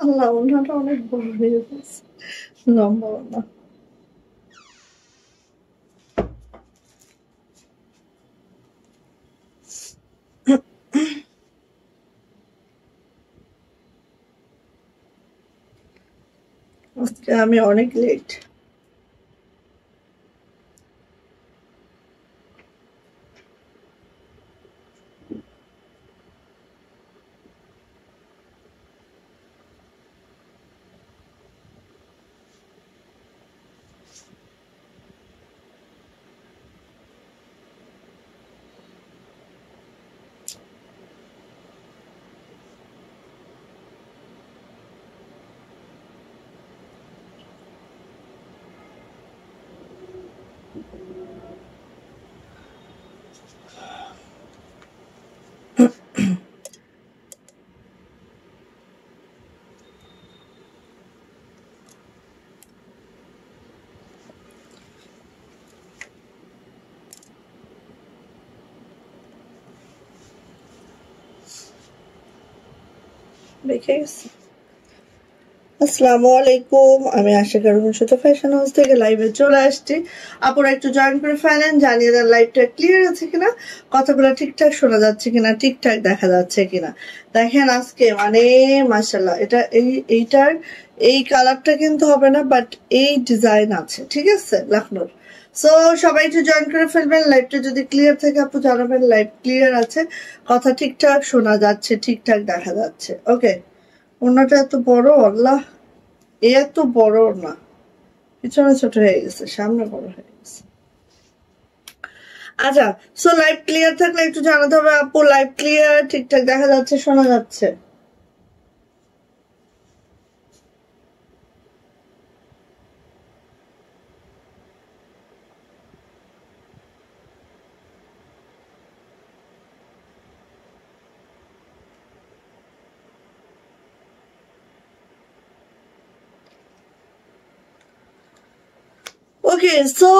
আল্লাহ, ওনাটা অনেক বড় হয়ে গেছে, লম্বা না। আজকে আমি অনেক লেট। দেখে গেছি। আসসালামু আলাইকুম, আমি আশা করি সুতো ফ্যাশন হাউস থেকে লাইভে চলে আসছি। আপুরা একটু জয়েন করে ফেলেন, জানিয়ে দেন লাইভটা ক্লিয়ার আছে কিনা, কথাগুলো ঠিকঠাক শোনা যাচ্ছে কিনা, ঠিকঠাক দেখা যাচ্ছে কিনা। দেখেন আজকে মানে মাশাআল্লাহ, এইটার এই কালারটা কিন্তু হবে না, বাট এই ডিজাইন আছে, ঠিক আছে, লখনৌর। সো সবাই একটু জয়েন করে ফেলবেন। লাইভটা যদি ক্লিয়ার থাকে আপু জানাবেন লাইভ ক্লিয়ার আছে, কথা ঠিকঠাক শোনা যাচ্ছে, ঠিকঠাক দেখা যাচ্ছে। ওকে, ওনাটা এত বড়, আল্লাহ, এত বড় না, পিছনে ছোট হয়ে গেছে, সামনে বড় হয়ে গেছে। আচ্ছা, সো লাইভ ক্লিয়ার থাকলে একটু জানাতে হবে আপু, লাইভ ক্লিয়ার, ঠিকঠাক দেখা যাচ্ছে, শোনা যাচ্ছে। ওকে, সো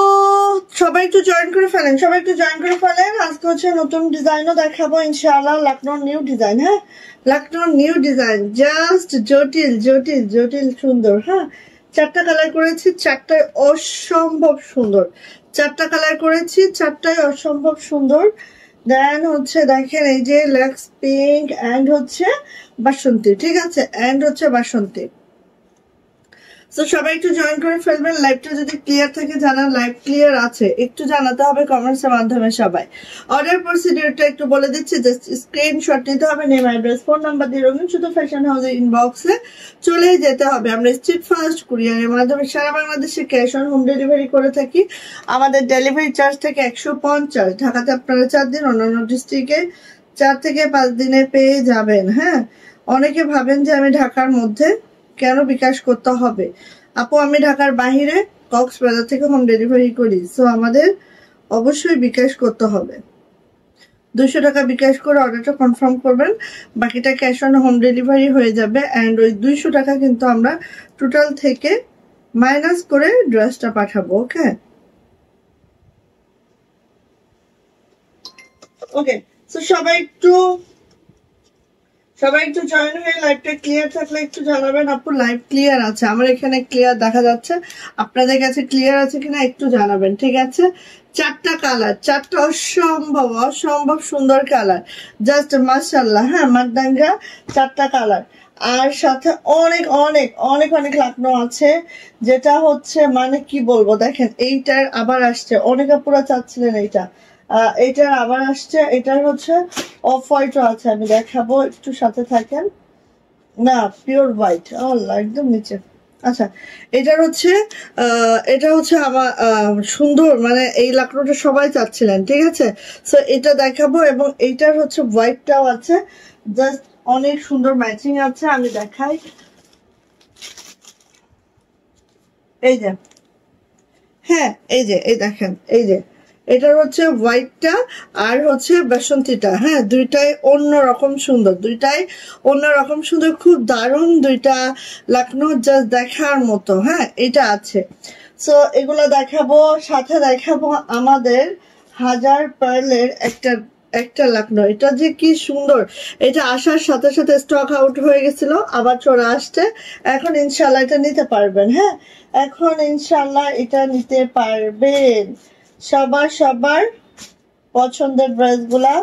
সবাই একটু জয়েন করে ফেলেন, সবাই একটু জয়েন করে ফেলেন। আজকে হচ্ছে নতুন ডিজাইনও দেখাবো ইনশাআল্লাহ, লখনৌর নিউ ডিজাইন। হ্যাঁ, লখনৌর নিউ ডিজাইন, জাস্ট জটিল জটিল জটিল সুন্দর। হ্যাঁ, চারটা কালার করেছি, চারটায় অসম্ভব সুন্দর। চারটা কালার করেছি, চারটায় অসম্ভব সুন্দর। দেন হচ্ছে দেখেন এই যে লেক্স পিঙ্ক অ্যান্ড হচ্ছে বাসন্তী, ঠিক আছে, অ্যান্ড হচ্ছে বাসন্তী। তো সবাই একটু জয়েন করে ফেলবেন। লাইভটা যদি ক্লিয়ার থাকে জানান লাইভ ক্লিয়ার আছে, একটু জানাতে হবে কমেন্টসের মাধ্যমে। সবাই অর্ডার প্রসিডিউরটা একটু বলে দিচ্ছি, জাস্ট স্ক্রিনশট নিতে হবে, নেম অ্যাড্রেস ফোন নাম্বার দিয়ে রঙিন সুতো ফ্যাশন হাউসের ইনবক্সে চলেই যেতে হবে। আমরা স্ট্রিট ফাস্ট কুরিয়ারের মাধ্যমে সারা বাংলাদেশে ক্যাশ অন হোম ডেলিভারি করে থাকি। আমাদের ডেলিভারি চার্জ থেকে 150, ঢাকাতে আপনারা 4 দিন, অন্যান্য ডিস্ট্রিক্টে 4 থেকে 5 দিনে পেয়ে যাবেন। হ্যাঁ, অনেকে ভাবেন যে আমি ঢাকার মধ্যে কেন বিকাশ করতে হবে। আপু আমি ঢাকার বাহিরে কক্সবাজার থেকে হোম ডেলিভারি করি, সো আমাদের অবশ্যই বিকাশ করতে হবে। 200 টাকা বিকাশ করে অর্ডারটা কনফার্ম করবেন, বাকিটা ক্যাশ অন হোম ডেলিভারি হয়ে যাবে। অ্যান্ড ওই 200 টাকা কিন্তু আমরা টোটাল থেকে মাইনাস করে ড্রেসটা পাঠাবো। ওকে ওকে, সো সবাই একটু জয়েন হয়ে লাইভটা ক্লিয়ার থাকলে একটু জানাবেন আপু। লাইভ ক্লিয়ার আছে, আমার এখানে ক্লিয়ার দেখা যাচ্ছে, আপনাদের কাছে ক্লিয়ার আছে কিনা একটু জানাবেন, ঠিক আছে। চারটা কালার, চারটা অসম্ভব অসম্ভব সুন্দর কালার, জাস্ট মাশাআল্লাহ। হ্যাঁ, মারদাঙ্গা চারটা কালার, আর সাথে অনেক অনেক অনেক অনেক লাকনো আছে, যেটা হচ্ছে মানে কি বলবো। দেখেন এইটার আবার আসছে, অনেক আপুরা চাচ্ছিলেন এইটা, এটার আবার আসছে, এটার হচ্ছে অফ হোয়াইটও আছে, আমি দেখাবো, একটু সাথে থাকেন। না, পিওর হোয়াইট, আল্লাহ, একদম নিচে। আচ্ছা, এটার হচ্ছে এটা হচ্ছে আমার সুন্দর, মানে এই লাকড়োটা সবাই চাচ্ছিলেন, ঠিক আছে। সো এটা দেখাবো, এবং এইটার হচ্ছে হোয়াইটটাও আছে, জাস্ট অনেক সুন্দর ম্যাচিং আছে, আমি দেখাই। এই যে, হ্যাঁ এই যে, এই দেখেন, এই যে এটার হচ্ছে হোয়াইটটা আর হচ্ছে বাসন্তীটা। হ্যাঁ, দুইটাই অন্যরকম সুন্দর, দুইটাই অন্যরকম সুন্দর, খুব দারুণ দুইটা লখনৌ, জাস্ট দেখার মতো। হ্যাঁ, এটা আছে, সো এগুলো দেখাবো, সাথে দেখাবো আমাদের হাজার পার্লের একটা একটা লাকনো, এটা যে কি সুন্দর। এটা আসার সাথে সাথে স্টক আউট হয়ে গেছিল, আবার চলে আসছে। এখন ইনশাল্লাহ এটা নিতে পারবেন। হ্যাঁ, এখন ইনশাল্লাহ এটা নিতে পারবেন। সবার পছন্দের ড্রেসগুলা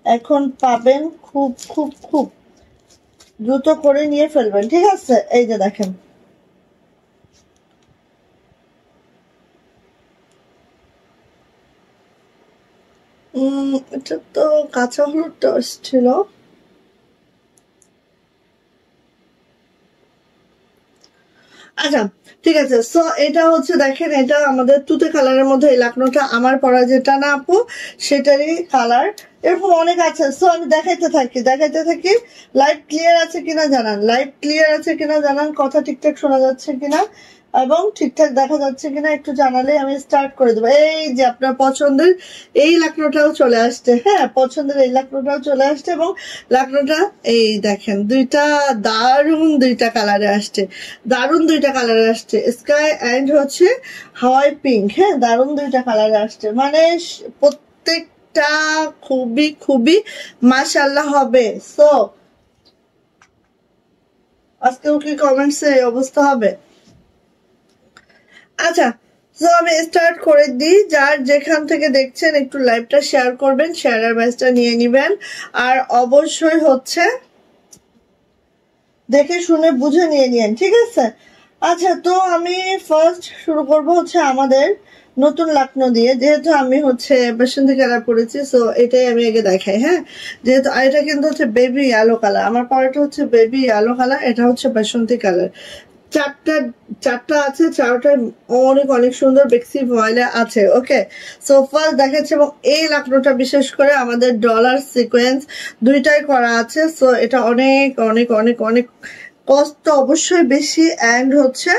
এখন পাবেন। খুব খুব খুব দ্রুত করে নিয়ে ফেলবেন, ঠিক আছে? এই যে দেখেন, এটা তো কাঁচা হলুদটা ছিল। আচ্ছা ঠিক আছে। সো এটা হচ্ছে দেখেন, এটা আমাদের তুতে কালারের মধ্যে এই লাকনোটা আমার পরা যেটা না আপু সেটারই কালার। এরকম অনেক আছে। সো আমি দেখাইতে থাকি। লাইট ক্লিয়ার আছে কিনা জানান, লাইট ক্লিয়ার আছে কিনা জানান, কথা ঠিকঠাক শোনা যাচ্ছে কিনা এবং ঠিকঠাক দেখা যাচ্ছে কিনা একটু জানালে আমি স্টার্ট করে দেবো। এই যে আপনার পছন্দের এই লাকনোটাও চলে আসছে। হ্যাঁ, পছন্দের এই লাকনোটাও চলে আসছে এবং লাকনোটা এই দেখেন দুইটা দারুণ দুইটা কালারে আসছে, দারুণ দুইটা কালারে আসছে, স্কাই অ্যান্ড হচ্ছে হাওয়াই পিঙ্ক। হ্যাঁ, দারুণ দুইটা কালারে আসছে, মানে প্রত্যেকটা খুবই খুবই মাশাআল্লাহ হবে। সো আজকেও কি কমেন্টসে এই অবস্থা হবে? আচ্ছা, তো আমি স্টার্ট করে দিই। যার যেখান থেকে দেখছেন একটু লাইভটা শেয়ার করবেন, শেয়ারের ব্যাচটা নিয়ে নিবেন। আর অবশ্যই হচ্ছে দেখে শুনে বুঝে নিয়ে নিন, ঠিক আছে? আচ্ছা, তো আমি ফার্স্ট শুরু করব হচ্ছে আমাদের নতুন লাকনো দিয়ে। যেহেতু আমি হচ্ছে বাসন্তী কালার পরেছি, সো এটাই আমি আগে দেখাই। হ্যাঁ, যেহেতু এটা কিন্তু হচ্ছে বেবি ইয়েলো কালার, আমার পরাটা হচ্ছে বেবি ইয়েলো কালার, এটা হচ্ছে বাসন্তী কালার। চারটা আছে, চারটা অনেক অনেক সুন্দর বেক্সি ভয়েলে আছে। ওকে, সো ফার্স্ট দেখাচ্ছে এবং এই লাকনোটা বিশেষ করে আমাদের ডলার সিকোয়েন্স দুইটাই করা আছে। সো এটা অনেক অনেক অনেক অনেক কষ্ট অবশ্যই বেশি, অ্যান্ড হচ্ছে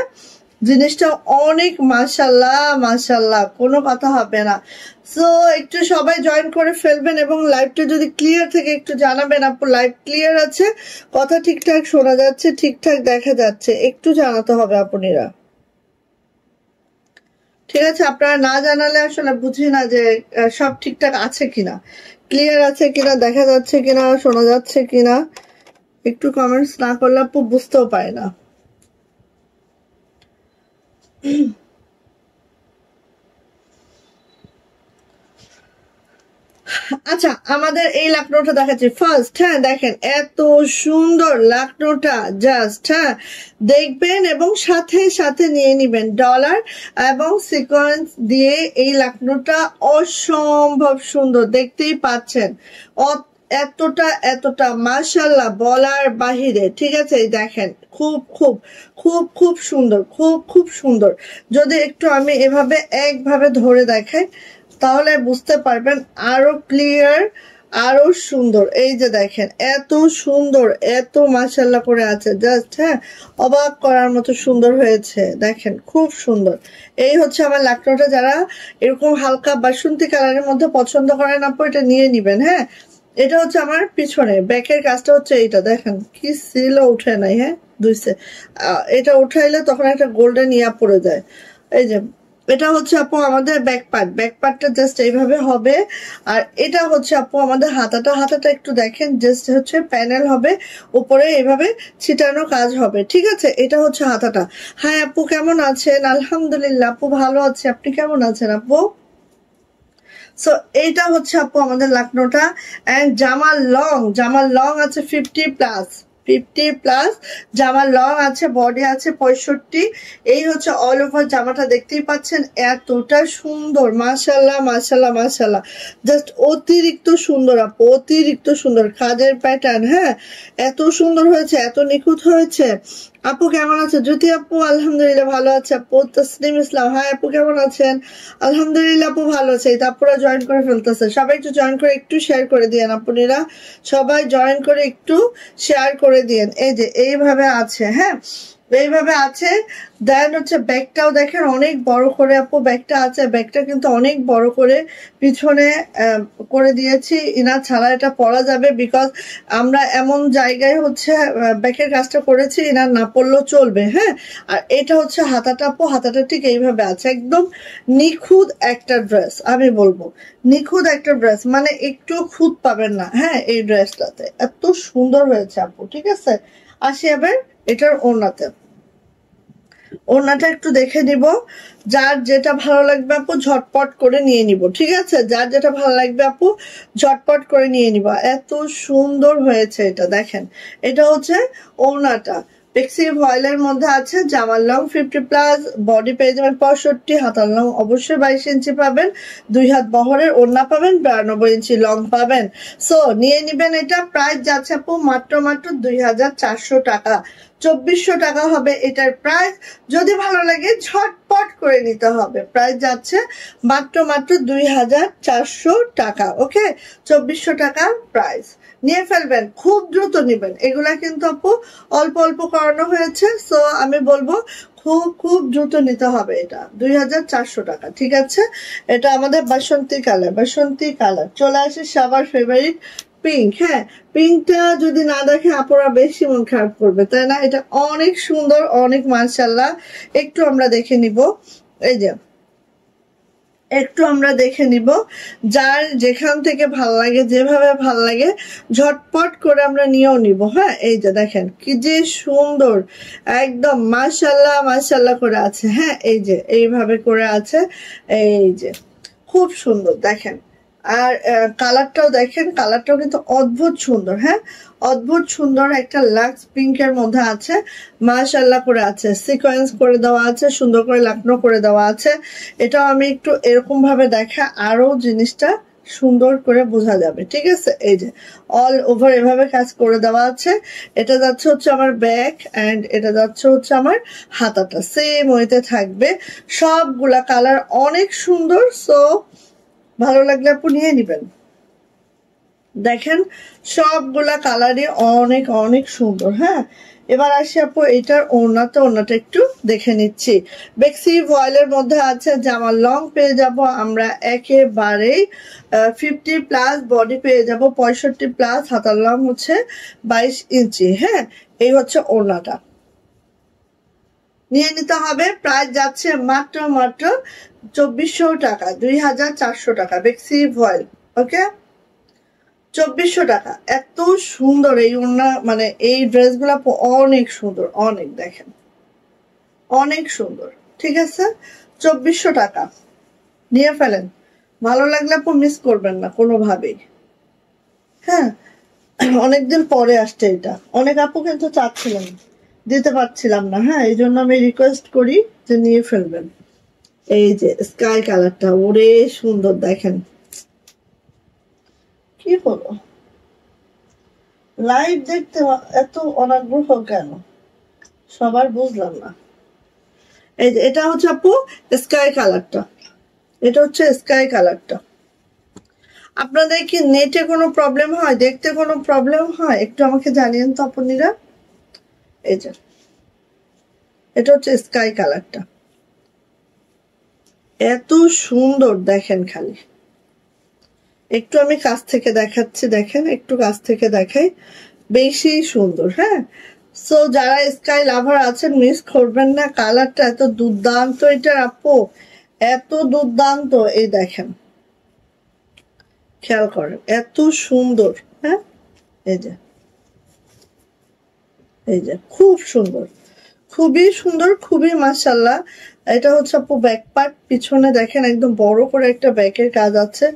জিনিসটা অনেক মাশাল্লাহ কোনো কথা হবে না। সো একটু সবাই জয়েন করে ফেলবেন এবং লাইভটা যদি ক্লিয়ার থেকে একটু জানাবেন আপু লাইভ ক্লিয়ার আছে, কথা ঠিকঠাক শোনা যাচ্ছে, ঠিকঠাক দেখা যাচ্ছে, একটু জানাতে হবে আপুনিরা, ঠিক আছে? আপনারা না জানালে আসলে বুঝি না যে সব ঠিকঠাক আছে কিনা, ক্লিয়ার আছে কিনা, দেখা যাচ্ছে কিনা, শোনা যাচ্ছে কিনা। একটু কমেন্টস না করলে আপু বুঝতেও পারে না। আচ্ছা, আমাদের এই লাকনোটা দেখাচ্ছি ফার্স্ট। হ্যাঁ, দেখেন এত সুন্দর লাকনোটা, জাস্ট হ্যাঁ দেখবেন এবং সাথে সাথে নিয়ে নিবেন। ডলার এবং সিকোয়েন্স দিয়ে এই লাকনোটা অসম্ভব সুন্দর, দেখতেই পাচ্ছেন এতটা মাশাআল্লাহ বলার বাহিরে, ঠিক আছে? দেখেন খুব খুব খুব খুব সুন্দর, খুব সুন্দর। যদি একটু আমি এভাবে একভাবে ধরে দেখাই তাহলে বুঝতে পারবেন আরো ক্লিয়ার, আরো সুন্দর। এই যে দেখেন এত সুন্দর, এত মাশাআল্লাহ করে আছে, জাস্ট হ্যাঁ অবাক করার মতো সুন্দর হয়েছে। দেখেন খুব সুন্দর। এই হচ্ছে আমার লাকনোটা। যারা এরকম হালকা বাসন্তী কালারের মধ্যে পছন্দ করেন আপু এটা নিয়ে নিবেন। হ্যাঁ, এটা হচ্ছে আমার পিছনে ব্যাকের কাজটা হচ্ছে এইটা, দেখেন কি সিলও উঠে নাই। হ্যাঁ, দুইছে এটা উঠাইলে তখন একটা গোল্ডেন ইয়া পড়ে যায়। এই যে এটা হচ্ছে আপু আমাদের ব্যাকপার্টটা জাস্ট এইভাবে হবে। আর এটা হচ্ছে আপু আমাদের হাতাটা একটু দেখেন, জাস্ট হচ্ছে প্যানেল হবে, উপরে এইভাবে ছিটানো কাজ হবে, ঠিক আছে? এটা হচ্ছে হাতাটা। হ্যাঁ আপু কেমন আছেন? আলহামদুলিল্লাহ আপু ভালো আছে, আপনি কেমন আছেন আপু? সো এইটা হচ্ছে আপু আমাদের লাকনোটা। অ্যান্ড জামার লং আছে 50+ জামার লং আছে, বডি আছে 65। এই হচ্ছে অল ওভার জামাটা, দেখতেই পাচ্ছেন এতটা সুন্দর, মাশাল্লাহ জাস্ট অতিরিক্ত সুন্দর আপু, অতিরিক্ত সুন্দর কাজের প্যাটার্ন। হ্যাঁ, এত সুন্দর হয়েছে, এত নিখুঁত হয়েছে। আপু কেমন আছে? জ্যোতি আপু আলহামদুলিল্লাহ ভালো আছে। আপু তসলিম ইসলাম, হাই আপু কেমন আছেন? আলহামদুলিল্লাহ আপু ভালো আছে। এই আপুরা জয়েন করে ফেলতেছে, সবাই একটু জয়েন করে একটু শেয়ার করে দিয়েন আপুনিরা, সবাই জয়েন করে একটু শেয়ার করে দিয়েন। এই যে এইভাবে আছে। হ্যাঁ, এইভাবে আছে। দেন হচ্ছে ব্যাগটাও দেখেন অনেক বড় করে আপু ব্যাগটা আছে, ব্যাগটা কিন্তু অনেক বড় করে পিছনে করে দিয়েছি। ইনার ছাড়া এটা পরা যাবে, বিকজ আমরা এমন জায়গায় হচ্ছে ব্যাগের কাজটা করেছি ইনার না পরলেও চলবে। হ্যাঁ, আর এটা হচ্ছে হাতাটা আপু, হাতাটা ঠিক এইভাবে আছে, একদম নিখুঁত একটা ড্রেস। আমি বলবো নিখুঁত একটা ড্রেস, মানে একটু খুঁত পাবেন না। হ্যাঁ, এই ড্রেসটাতে এত সুন্দর হয়েছে আপু। ঠিক আছে, আসি এবার এটার ওড়নাতে। ওড়নাটা একটু দেখে নিব, যার যেটা ভালো লাগবে আপু ঝটপট করে নিয়ে নিব। ঠিক আছে, যার যেটা ভালো লাগবে আপু ঝটপট করে নিয়ে নিব। এত সুন্দর হয়েছে এটা, দেখেন এটা হচ্ছে ওড়নাটা। পেক্সি ভয়েলের মধ্যে আছে, জামার লং 50+, বডি পেয়ে যাবেন 65, হাতার লং অবশ্যই 22 ইঞ্চি পাবেন, 2 হাত বহরের ওড়না পাবেন, 92 ইঞ্চি লং পাবেন। সো নিয়ে নিবেন। এটা প্রাইস যাচ্ছে আপু মাত্র 2400 টাকা, 2400 টাকা হবে এটার প্রাইস। যদি ভালো লাগে ঝটপট করে নিতে হবে। প্রাইস যাচ্ছে মাত্র 2400 টাকা। ওকে, 2400 টাকা প্রাইস। নিয়ে ফেলবেন, খুব দ্রুত নিবেন। এগুলা কিন্তু আপু অল্প অল্প করানো হয়েছে, সো আমি বলবো খুব খুব দ্রুত নিতে হবে। এটা 2400 টাকা। ঠিক আছে, এটা আমাদের বাসন্তী কালার, বাসন্তী কালার। চলে আসে সবার ফেভারিট পিঙ্ক। হ্যাঁ, পিঙ্কটা যদি না দেখে আপনারা বেশি মন খারাপ করবে, তাই না? এটা অনেক সুন্দর, অনেক মাশাআল্লাহ। একটু আমরা দেখে নিব, এই যে একটু আমরা দেখে নিব, যার যেখান থেকে ভাল লাগে, যেভাবে ভাল লাগে ঝটপট করে আমরা নিয়েও নিব। হ্যাঁ, এই যে দেখেন কি যে সুন্দর, একদম মাশাআল্লাহ মাশাআল্লাহ করে আছে। হ্যাঁ, এই যে এইভাবে করে আছে, এই যে খুব সুন্দর দেখেন। আর কালারটাও দেখেন, কালারটাও কিন্তু অদ্ভুত সুন্দর। হ্যাঁ, অদ্ভুত সুন্দর একটা লাক্স পিঙ্কের মধ্যে আছে, মাশাআল্লাহ করে আছে, সিকোয়েন্স করে দেওয়া আছে, সুন্দর করে লাকনো করে দেওয়া আছে। এটাও আমি একটু এরকম ভাবে দেখা আরো জিনিসটা সুন্দর করে বোঝা যাবে। ঠিক আছে, এই যে অল ওভার এভাবে কাজ করে দেওয়া আছে। এটা যাচ্ছে হচ্ছে আমার ব্যাক, এন্ড এটা যাচ্ছে হচ্ছে আমার হাতাটা, সেম ওয়েতে থাকবে। সবগুলা কালার অনেক সুন্দর, সো ভালো লাগলে আপু নিয়ে নিবেন। দেখেন সবগুলা কালারই অনেক অনেক সুন্দর। হ্যাঁ, এবার আসি আপু এটার ওড়নাটা, ওড়নাটা একটু দেখে নিচ্ছি। বেক্সি ভয়েলের মধ্যে আছে, জামার লং পেয়ে যাব আমরা একেবারেই 50+, বডি পেয়ে যাব 65+, হাতার লং হচ্ছে 22 ইঞ্চি। হ্যাঁ, এই হচ্ছে ওড়নাটা। নিয়ে নিতে হবে। প্রাইস যাচ্ছে মাত্র 2400 টাকা, 2400 টাকা বেক্সি ভয়েল। ওকে, 2400 টাকা। এত সুন্দর এই ওড়না, মানে এই ড্রেসগুলো অনেক সুন্দর, অনেক দেখেন অনেক সুন্দর। ঠিক আছে, 2400 টাকা নিয়ে ফেলেন। ভালো লাগলে আপু মিস করবেন না কোনোভাবেই। হ্যাঁ, অনেকদিন পরে আসছে এটা, অনেক আপু কিন্তু চাচ্ছিলেন, দিতে পারছিলাম না। হ্যাঁ, এই জন্য আমি রিকোয়েস্ট করি যে নিয়ে ফেলবেন। এই যে স্কাই কালারটা ওরে সুন্দর, দেখেন কি হলো, লাইভ দেখতে এত অনাগ্রহ কেন সবার, বুঝলাম না। এই যে এটা হচ্ছে আপু স্কাই কালারটা, এটা হচ্ছে স্কাই কালারটা। আপনাদের কি নেটে কোনো প্রবলেম হয়, দেখতে কোনো প্রবলেম হয়, একটু আমাকে জানিয়েন তো আপুনিরা। এই যে এটা হচ্ছে স্কাই কালারটা, এত সুন্দর দেখেন। খালি একটু আমি কাছ থেকে দেখাচ্ছি, দেখেন একটু কাছ থেকে দেখাই, বেশি সুন্দর। হ্যাঁ, সো যারা স্কাই লাভার আছেন মিস করবেন না, কালারটা এত দুর্দান্ত এটার আপু, এত দুর্দান্ত। এই দেখেন, খেয়াল করেন এত সুন্দর। হ্যাঁ, এই যে খুব সুন্দর, খুবই সুন্দর, খুবই মাশাআল্লাহ। এটা হচ্ছে আপু ব্যাক পার্ট, পিছনে দেখেন একদম বড় করে একটা ব্যাকের কাজ আছে।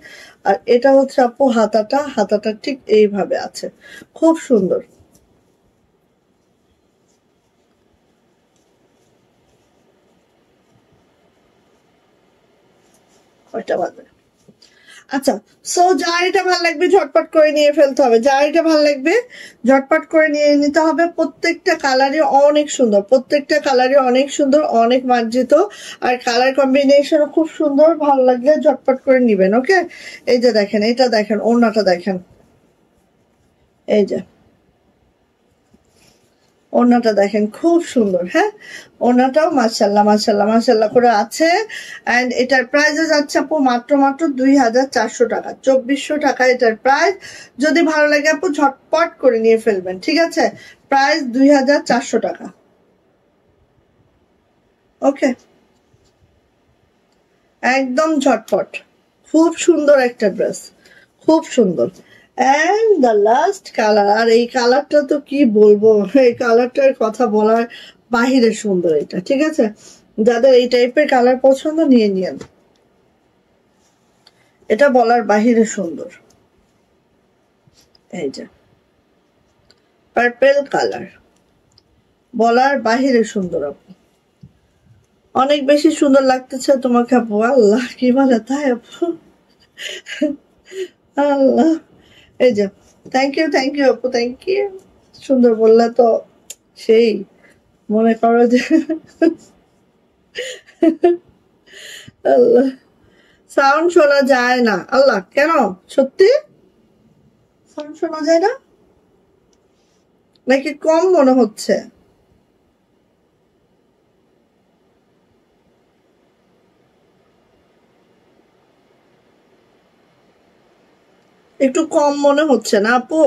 আর এটা হচ্ছে আপু হাতাটা, হাতাটা ঠিক এইভাবে আছে, খুব সুন্দর। কয়টা বাজে? আচ্ছা, সো যার এটা ভালো লাগবে ঝটপট করে নিয়ে ফেলতে হবে, যার এটা ভালো লাগবে ঝটপট করে নিয়ে নিতে হবে। প্রত্যেকটা কালারই অনেক সুন্দর, প্রত্যেকটা কালারই অনেক সুন্দর, অনেক মার্জিত, আর কালার কম্বিনেশনও খুব সুন্দর। ভালো লাগলে ঝটপট করে নিবেন। ওকে, এই যে দেখেন, এটা দেখেন, ওড়নাটা দেখেন, এই যে ওড়নাটা দেখেন খুব সুন্দর। হ্যাঁ, ওড়নাটাও মাশাআল্লাহ মাশাআল্লাহ মাশাআল্লাহ করে আছে। এন্ড এটার প্রাইস যাচ্ছে আপু মাত্র 2400 টাকা, 2400 টাকা এটার প্রাইস। যদি ভালো লাগে আপু ঝটপট করে নিয়ে ফেলবেন, ঠিক আছে? প্রাইস 2400 টাকা। ওকে, একদম ঝটপট, খুব সুন্দর একটা ড্রেস, খুব সুন্দর। এন্ড দ্য লাস্ট কালার, আর এই কালারটা তো কি বলবো, এই কালারটার কথা বলার বাহিরে সুন্দর এটা, ঠিক আছে? যাদের এই টাইপের কালার পছন্দ নিয়ে নিয়েন, এটা বলার বাহিরে সুন্দর। এই যে পার্পল কালার, বলার বাহিরে সুন্দর আপু, অনেক বেশি সুন্দর লাগতেছে তোমাকে আপু। আল্লাহ কি বলে তাই আপু, আল্লাহ। এই যে থ্যাংক ইউ আপু, থ্যাংক ইউ। সুন্দর বললে তো সেই মনে করো যে আল্লাহ, সাউন্ড শোনা যায় না। আল্লাহ, কেন? সত্যি সাউন্ড শোনা যায় না নাকি কম মনে হচ্ছে? একটু কম মনে হচ্ছে না আপু?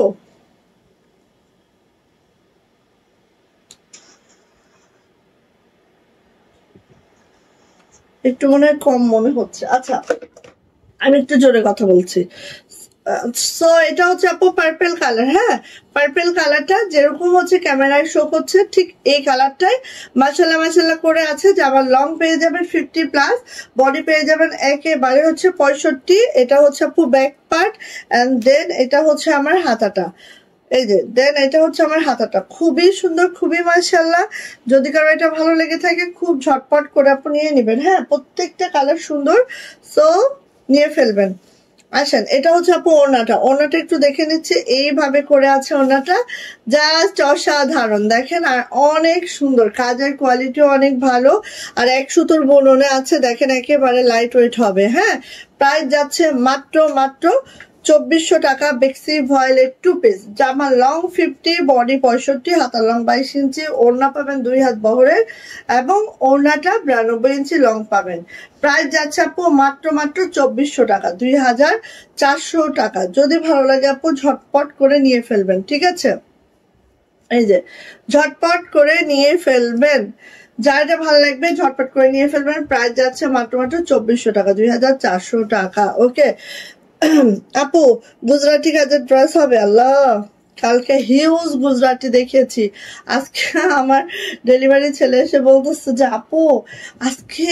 একটু মনে হয় কম মনে হচ্ছে। আচ্ছা, আমি একটু জোরে কথা বলছি। সো এটা হচ্ছে আপু পার্পল কালার। হ্যাঁ, পার্পল কালারটা যেরকম হচ্ছে ক্যামেরায় শো করছে ঠিক এই কালারটাই মাশাআল্লাহ মাশাআল্লাহ করে আছে। যে আবার লং পেয়ে যাবেন 50+, বডি পেয়ে যাবেন একেবারে হচ্ছে 65। এটা হচ্ছে আপু ব্যাক পার্ট, এন্ড দেন এটা হচ্ছে আমার হাতাটা। এই যে দেন এটা হচ্ছে আমার হাতাটা, খুবই সুন্দর, খুবই মাশাআল্লাহ। যদি কারো এটা ভালো লেগে থাকে খুব ঝটপট করে আপু নিয়ে নেবেন। হ্যাঁ, প্রত্যেকটা কালার সুন্দর, সো নিয়ে ফেলবেন। আসেন, এটা হচ্ছে আপু ওড়নাটা। ওড়নাটা একটু দেখে নিচ্ছে, এইভাবে করে আছে ওড়নাটা, জাস্ট অসাধারণ দেখেন। আর অনেক সুন্দর, কাজের কোয়ালিটি অনেক ভালো। আর 1 সুতোর বুননে আছে দেখেন, একেবারে লাইট ওয়েট হবে। হ্যাঁ, প্রাইস যাচ্ছে মাত্র 2400 টাকা। বেক্সি ভয়েলের 2 পিস, জামা লং 50, বডি 65, হাতা লং 22 ইঞ্চি, ওড়না পাবেন 2 হাত বহরের এবং ওড়নাটা 92 ইঞ্চি লং পাবেন। প্রাইস যাচ্ছে আপু মাত্র 2400 টাকা, 2400 টাকা। যদি ভালো লাগে আপু ঝটপট করে নিয়ে ফেলবেন, ঠিক আছে? এই যে ঝটপট করে নিয়ে ফেলবেন, যার যা ভালো লাগবে ঝটপট করে নিয়ে ফেলবেন। প্রাইস যাচ্ছে মাত্র 2400 টাকা, 2400 টাকা। ওকে আপু, গুজরাটি কাজের ড্রেস হবে? আল্লাহ, কালকে হিউজ গুজরাটি দেখেছি। আজকে আমার ডেলিভারি ছেলে এসে বলতেছে যে আপু আজকে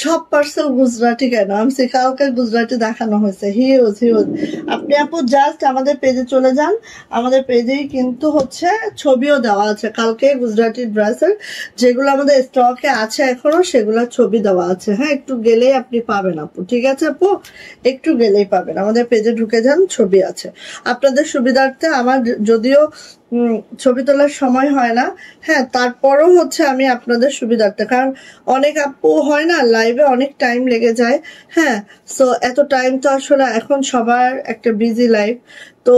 সব পার্সেল গুজরাটি কেন? আমি কালকে গুজরাটি দেখানো হয়েছে হিউজ হিউজ। আপনি আপু জাস্ট আমাদের পেজে চলে যান, আমাদের পেজেই কিন্তু হচ্ছে ছবিও দেওয়া আছে কালকে গুজরাটি ড্রেসের, যেগুলো আমাদের স্টকে আছে এখনো সেগুলোর ছবি দেওয়া আছে। হ্যাঁ, একটু গেলেই আপনি পাবেন আপু, ঠিক আছে আপু? একটু গেলেই পাবেন, আমাদের পেজে ঢুকে যান, ছবি আছে। আপনাদের সুবিধার্থে আমার যদিও ছবি তোলার সময় হয় না, হ্যাঁ, তারপরও হচ্ছে আমি আপনাদের সুবিধার্থে, কারণ অনেক আপু হয় না লাইভে অনেক টাইম লেগে যায়। হ্যাঁ, সো এত টাইম তো আসলে এখন সবার একটা বিজি লাইফ, তো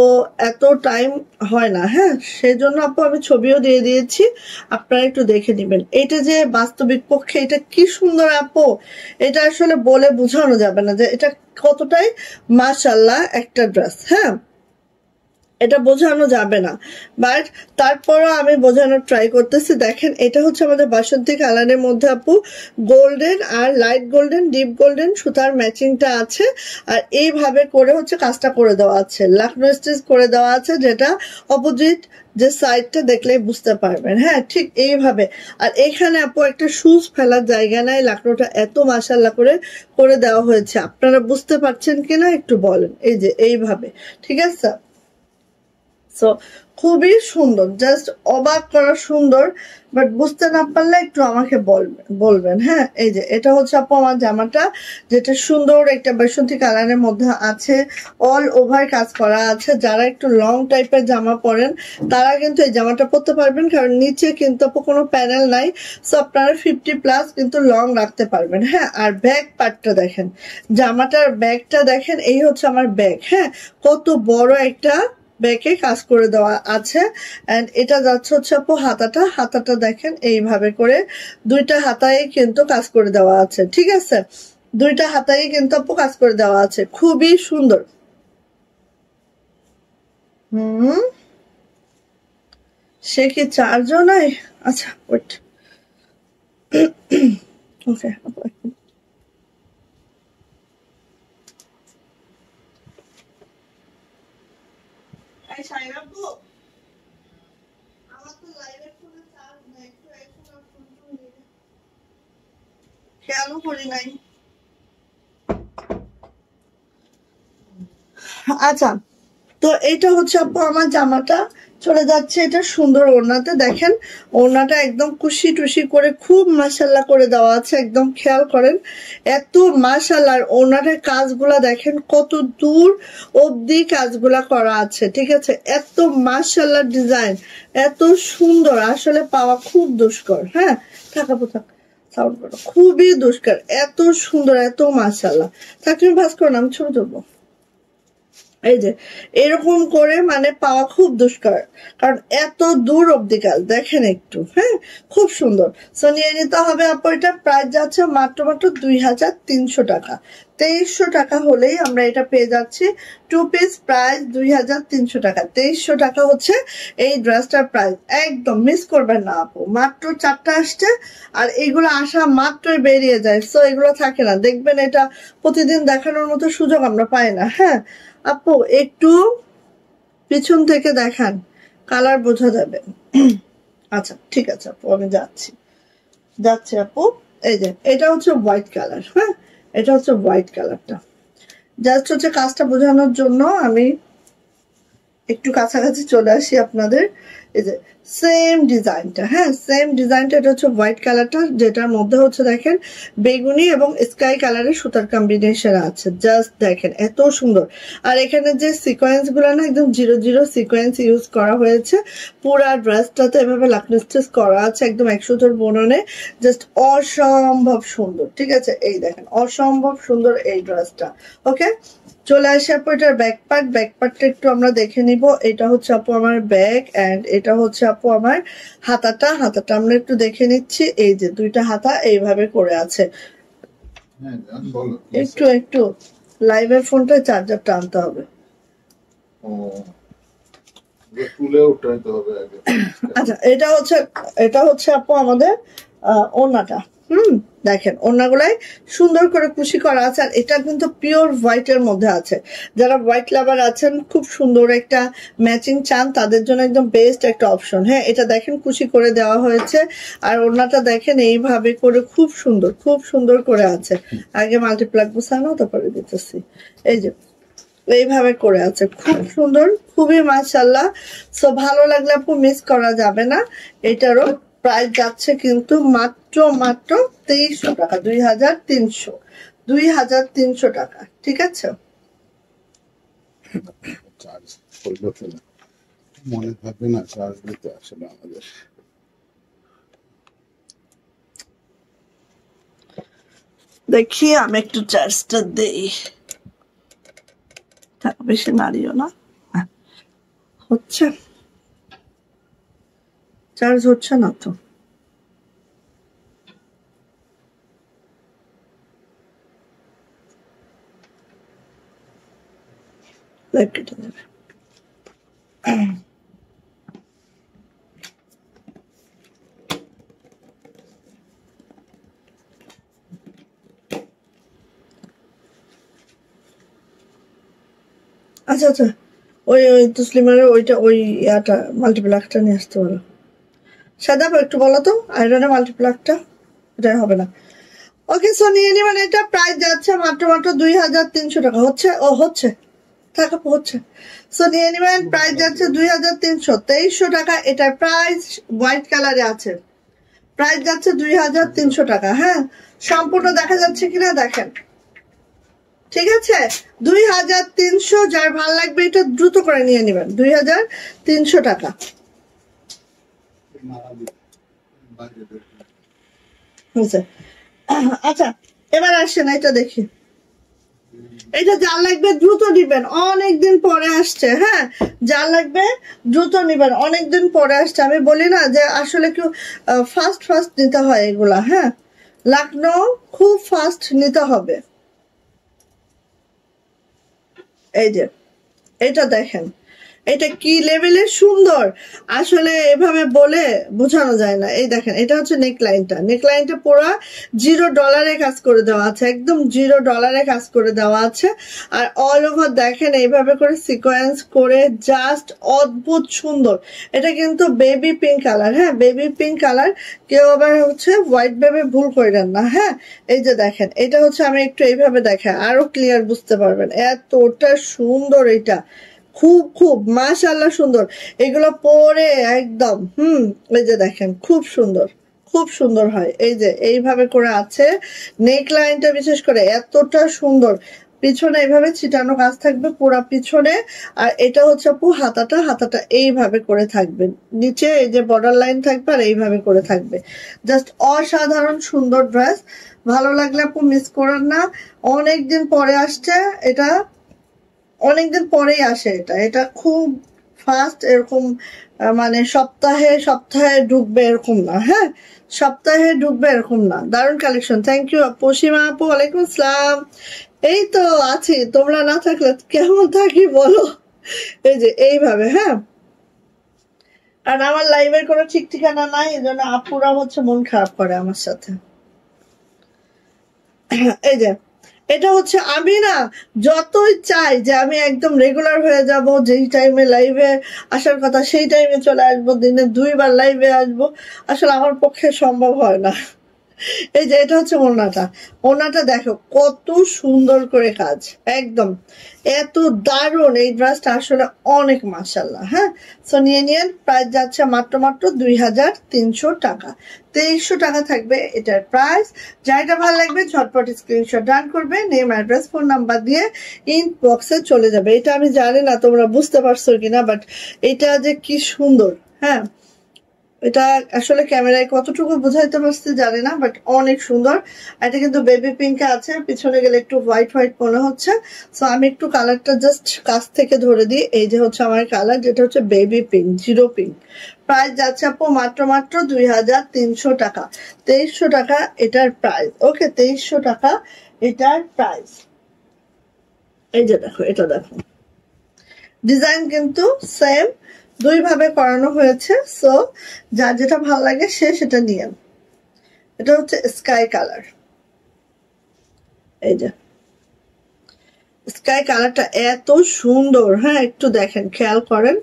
এত টাইম হয় না। হ্যাঁ, সেই জন্য আপু আমি ছবিও দিয়ে দিয়েছি, আপনারা একটু দেখে নেবেন। এটা যে বাস্তবিক পক্ষে এটা কি সুন্দর আপু, এটা আসলে বলে বোঝানো যাবে না যে এটা কতটাই মাশাআল্লাহ একটা ড্রেস। হ্যাঁ, এটা বোঝানো যাবে না, বাট তারপরও আমি বোঝানোর ট্রাই করতেছি। দেখেন, এটা হচ্ছে আমাদের বাসন্তী কালারের মধ্যে আপু গোল্ডেন আর লাইট গোল্ডেন, ডিপ গোল্ডেন সুতার ম্যাচিংটা আছে। আর এইভাবে করে হচ্ছে কাজটা করে দেওয়া আছে, লাখনো স্টিচ করে দেওয়া আছে, যেটা অপোজিট যে সাইডটা দেখলেই বুঝতে পারবেন। হ্যাঁ, ঠিক এইভাবে। আর এখানে আপু একটা শুজ ফেলার জায়গা নাই, লাখনোটা এত মাশাআল্লাহ করে করে দেওয়া হয়েছে। আপনারা বুঝতে পারছেন কিনা একটু বলেন। এই যে এইভাবে, ঠিক আছে? সো খুবই সুন্দর, জাস্ট অবাক করা সুন্দর। বাট বুঝতে না পারলে একটু আমাকে বলবেন। হ্যাঁ, এই যে এটা হচ্ছে আপু আমার জামাটা, যেটা সুন্দর একটা বাসন্তী কালারের মধ্যে আছে, অল ওভার কাজ করা আছে। যারা একটু লং টাইপের জামা পরেন তারা কিন্তু এই জামাটা পরতে পারবেন, কারণ নিচে কিন্তু আপু কোনো প্যানেল নাই। সো আপনারা 50+ কিন্তু লং রাখতে পারবেন। হ্যাঁ, আর ব্যাক পার্টটা দেখেন, জামাটার ব্যাগটা দেখেন, এই হচ্ছে আমার ব্যাগ। হ্যাঁ, কত বড় একটা ব্যাকে কাজ করে দেওয়া আছে। এন্ড এটা যাচ্ছে হচ্ছে আপু হাতাটা দেখেন এইভাবে করে দুইটা হাতায় কিন্তু কাজ করে দেওয়া আছে, ঠিক আছে, দুইটা হাতায় কিন্তু আপু কাজ করে দেওয়া আছে, খুবই সুন্দর। সে কি চার্জও নাই? আচ্ছা ওয়েট, ওকে খেয়ালও করি নাই। আচ্ছা, তো এইটা হচ্ছে আপু আমার জামাটা, চলে যাচ্ছে এটা সুন্দর ওড়নাতে। দেখেন ওড়নাটা একদম কুশি টুসি করে খুব মাশাল্লাহ করে দেওয়া আছে, একদম খেয়াল করেন এত মাশাল্লাহ। ওড়নাটার কাজগুলা দেখেন কত দূর অবধি কাজগুলা করা আছে, ঠিক আছে, এত মাশাল্লাহ ডিজাইন, এত সুন্দর, আসলে পাওয়া খুব দুষ্কর। হ্যাঁ থাকাবো থাক, সাউন্ড করো, খুবই দুষ্কর, এত সুন্দর, এত মাশাল্লাহ। থাক তুমি ভাস করো না, আমি ছবি তুলবো। এই যে এরকম করে মানে পাওয়া খুব দুষ্কর, কারণ এত দূর অব্দি কাজ দেখেন একটু। হ্যাঁ খুব সুন্দর, সো নিয়ে নিতে হবে আপু। এটা প্রাইস যাচ্ছে মাত্র 2300 টাকা। 2300 টাকা হলেই আমরা এটা পেয়ে যাচ্ছি। 2 পিস প্রাইস 2300 টাকা, 2300 টাকা হচ্ছে এই ড্রেসটার প্রাইস। একদম মিস করবেন না আপু, মাত্র 4টা আসছে, আর এগুলো আসা মাত্রই বেরিয়ে যায়, সো এগুলো থাকে না, দেখবেন এটা প্রতিদিন দেখানোর মতো সুযোগ আমরা পাই না। হ্যাঁ আপু একটু পিছন থেকে দেখান, কালার বোঝা যাবে। আচ্ছা ঠিক আছে আপু, আমি যাচ্ছি আপু। এই যে এটা হচ্ছে হোয়াইট কালার, হ্যাঁ এটা হচ্ছে হোয়াইট কালারটা, জাস্ট হচ্ছে কাজটা বোঝানোর জন্য আমি একটু কাছাকাছি চলে আসি আপনাদের। এই যে সেম ডিজাইনটা, হ্যাঁ সেম ডিজাইনটা, এটা হচ্ছে হোয়াইট কালারটা, যেটার মধ্যে হচ্ছে দেখেন বেগুনি এবং স্কাই কালারের সুতার কম্বিনেশন আছে, জাস্ট দেখেন এত সুন্দর। আর এখানে যে সিকোয়েন্স গুলো না একদম 0 সিকোয়েন্স ইউজ করা হয়েছে, পুরা ড্রেসটাতে এভাবে লাকনো স্টিচ করা আছে একদম 100 বননে, জাস্ট অসম্ভব সুন্দর, ঠিক আছে। এই দেখেন অসম্ভব সুন্দর এই ড্রেসটা। ওকে চলে আসি আপু এটার ব্যাক পার্টটা একটু আমরা দেখে নিব। এটা হচ্ছে আপু আমার ব্যাক, এন্ড এটা হচ্ছে আপু আমার হাতাটা আমরা একটু দেখে নিচ্ছি। এই যে দুইটা হাতা এইভাবে করে আছে। একটু লাইভের ফোনটা চার্জারটা আনতে হবে। আচ্ছা এটা হচ্ছে আপু আমাদের ওড়নাটা। দেখেন ওড়নাগুলাই সুন্দর করে কুশি করা আছে, আর এটা কিন্তু পিওর হোয়াইট এর মধ্যে আছে। যারা হোয়াইট লাভার আছেন, খুব সুন্দর একটা ম্যাচিং চান, তাদের জন্য একদম বেস্ট একটা অপশন। হ্যাঁ এটা দেখেন কুশি করে দেওয়া হয়েছে, আর ওড়নাটা দেখেন এইভাবে করে খুব সুন্দর করে আছে। আগে মাল্টিপ্লাক বসানো, তারপরে দিতেছি। এই যে এইভাবে করে আছে, খুব সুন্দর, খুবই মাশাআল্লাহ। সো ভালো লাগলে আপু মিস করা যাবে না। এটারও প্রাইস যাচ্ছে কিন্তু মাত্র 2300 টাকা, 2300 টাকা, ঠিক আছে। মনে থাকবে না চার্জ দিতে আসলে আমাদের। দেখি আমি একটু চার্জটা দেই, বেশি নাড়িও না। হচ্ছে চার্জ হচ্ছে না তো, কেটে দেবে। আচ্ছা ওই তসলিমারের ওইটা ওই ইয়াটা মাল্টিপ্লাকটা নিয়ে আসতে বলো। সাদা একটু বলো তো আয়রনের মাল্টিপ্লাকটা, এটা হবে না। ওকে সো নিয়ে নিবেন। এটা প্রাইস যাচ্ছে মাত্র 2300 টাকা। হচ্ছে টাকা হচ্ছে, সো নিয়ে নিবেন। প্রাইস যাচ্ছে 2300 টাকা। এটার প্রাইস হোয়াইট কালারে আছে, প্রাইস যাচ্ছে 2300 টাকা। হ্যাঁ সম্পূর্ণ দেখা যাচ্ছে কিনা দেখেন, ঠিক আছে। 2300, যার ভাল লাগবে এটা দ্রুত করে নিয়ে নেবেন। 2300 টাকা। আচ্ছা এবার আসেন এটা দেখি। এটা যার লাগবে দ্রুত নিবেন, অনেকদিন পরে আসছে। হ্যাঁ, যার লাগবে দ্রুত নিবেন, অনেকদিন পরে আসছে। আমি বলি না যে আসলে কেউ ফাস্ট ফাস্ট নিতে হয় এগুলা। হ্যাঁ, লাকনো খুব ফাস্ট নিতে হবে। এই যে এটা দেখেন, এটা কি লেভেলের সুন্দর, আসলে এভাবে বলে বোঝানো যায় না। এই দেখেন, এটা হচ্ছে নেকলাইনটা পুরো $0 কাজ করে দেওয়া আছে, একদম $0 কাজ করে দেওয়া আছে। আর অল ওভার দেখেন এইভাবে করে সিকোয়েন্স করে, জাস্ট অদ্ভুত সুন্দর। এটা কিন্তু বেবি পিঙ্ক কালার। হ্যাঁ, বেবি পিঙ্ক কালার, কেউ আবার হচ্ছে হোয়াইট ভেবে ভুল করেন না। হ্যাঁ, এই যে দেখেন, এটা হচ্ছে আমি একটু এইভাবে দেখাই, আরো ক্লিয়ার বুঝতে পারবেন। এতটা সুন্দর, এটা খুব খুব মাশাআল্লাহ সুন্দর। এগুলো পরে একদম এই যে দেখেন, খুব সুন্দর, খুব সুন্দর হয়। এই যে এইভাবে করে আছে, নেক লাইনটা বিশেষ করে এতটা সুন্দর। পিছনে এইভাবে ছিটানো কাজ থাকবে পুরা পিছনে। আর এটা হচ্ছে আপু হাতাটা এইভাবে করে থাকবে, নিচে এই যে বর্ডার লাইন থাকবে আর এইভাবে করে থাকবে। জাস্ট অসাধারণ সুন্দর ড্রেস। ভালো লাগলে আপু মিস করেন না। অনেকদিন পরে আসছে এটা, অনেকদিন পরেই আসে এটা। এটা খুব ফাস্ট, এরকম মানে সপ্তাহে সপ্তাহে ঢুকবে এরকম না। হ্যাঁ, সপ্তাহে ঢুকবে এরকম না। দারুণ কালেকশন। থ্যাংক ইউ আপু। সীমা আপু ওয়ালাইকুম আসসালাম। এই তো আছি, তোমরা না থাকলে কেমন থাকি বলো। এই যে এইভাবে। হ্যাঁ, আর আমার লাইভের কোনো ঠিক ঠিকানা নাই, এই জন্য আপুরা হচ্ছে মন খারাপ করে আমার সাথে। এই যে এটা হচ্ছে, আমি না যতই চাই যে আমি একদম রেগুলার হয়ে যাব, যেই টাইমে লাইভে আসার কথা সেই টাইমে চলে আসবো, দিনে 2বার লাইভে আসবো, আসলে আমার পক্ষে সম্ভব হয় না। এই যে এটা হচ্ছে ওড়নাটা দেখো কত সুন্দর করে কাজ, একদম এত দারুণ। এই ড্রেসটা আসলে অনেক মাশাআল্লাহ। হ্যাঁ, সো নিয়ে নিন। প্রাইস যাচ্ছে মাত্র 2300 টাকা। 2300 টাকা থাকবে এটার প্রাইস। যাইটা ভালো লাগবে ঝটপট স্ক্রিনশট ডান করবে, নেম অ্যাড্রেস ফোন নাম্বার দিয়ে ইনবক্সে চলে যাবে। এটা আমি জানি না তোমরা বুঝতে পারছো কিনা, বাট এটা যে কি সুন্দর। হ্যাঁ, এটা আসলে ক্যামেরায় কতটুকু বোঝাইতে পারছি জানি না, বাট অনেক সুন্দর। এটা কিন্তু বেবি পিঙ্কে আছে, পিছনে গেলে একটু হোয়াইট হোয়াইট মনে হচ্ছে। সো আমি একটু কালারটা জাস্ট কাছ থেকে ধরে দিই। এই যে হচ্ছে আমার কালার, যেটা হচ্ছে baby pink, zero pink. Price যাচ্ছে আপু মাত্র 2300 টাকা। 2300 টাকা এটার প্রাইস। ওকে, 2300 টাকা এটার প্রাইস। এই যে দেখো, এটা দেখো, ডিজাইন কিন্তু সেম, 2 ভাবে করানো হয়েছে। সো যার যেটা ভালো লাগে সে সেটা নিয়ে। এটা হচ্ছে স্কাই কালার। এই যে স্কাই কালারটা এত সুন্দর। হ্যাঁ, একটু দেখেন, খেয়াল করেন,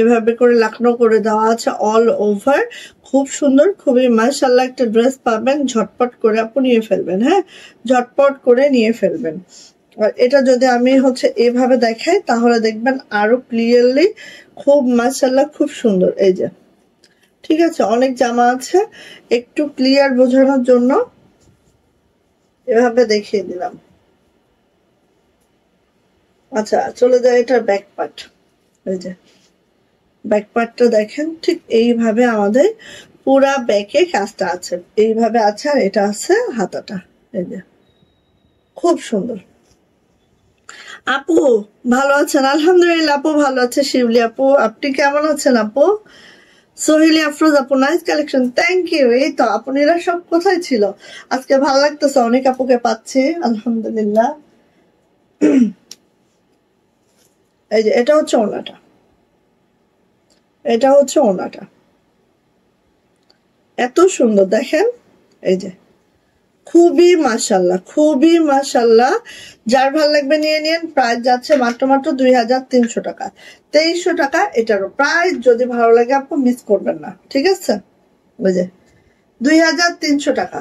এভাবে করে লাকনো করে দেওয়া আছে অল ওভার। খুব সুন্দর, খুবই মাশাআল্লাহ একটা ড্রেস পাবেন। ঝটপট করে আপনি নিয়ে ফেলবেন। হ্যাঁ, ঝটপট করে নিয়ে ফেলবেন। আর এটা যদি আমি হচ্ছে এভাবে দেখাই তাহলে দেখবেন আরো ক্লিয়ারলি, খুব মাশাআল্লাহ খুব সুন্দর। এই যে ঠিক আছে, অনেক জামা আছে, একটু ক্লিয়ার বোঝানোর জন্য এভাবে দেখিয়ে দিলাম। আচ্ছা, চলে যায় এটার ব্যাক পার্ট। এই যে ব্যাক পার্টটা দেখেন, ঠিক এইভাবে আমাদের পুরা ব্যাকে কাজটা আছে, এইভাবে আছে। আর এটা আছে হাতাটা। এই যে খুব সুন্দর। আপু ভালো আছেন? আলহামদুলিল্লাহ আপু ভালো আছে। শিবলি আপু আপনি কেমন আছেন আপু? সোহেলি আফরোজ আপু নাইস কালেকশন, থ্যাংক ইউ। এই তো আপুনিরা সব কোথায় ছিল? আজকে ভালো লাগতেছে, অনেক আপুকে পাচ্ছি, আলহামদুলিল্লাহ। এই যে এটা হচ্ছে ওড়নাটা, এটা হচ্ছে ওড়নাটা, এত সুন্দর দেখেন। এই যে খুবই মাশাআল্লাহ, খুবই মাশাআল্লাহ। যার ভালো লাগবে নিয়ে নিন। প্রাইস যাচ্ছে মাত্র 2300 টাকা। 2300 টাকা এটারও প্রাইস। যদি ভালো লাগে আপু মিস করবেন না, ঠিক আছে? ওই যে 2300 টাকা।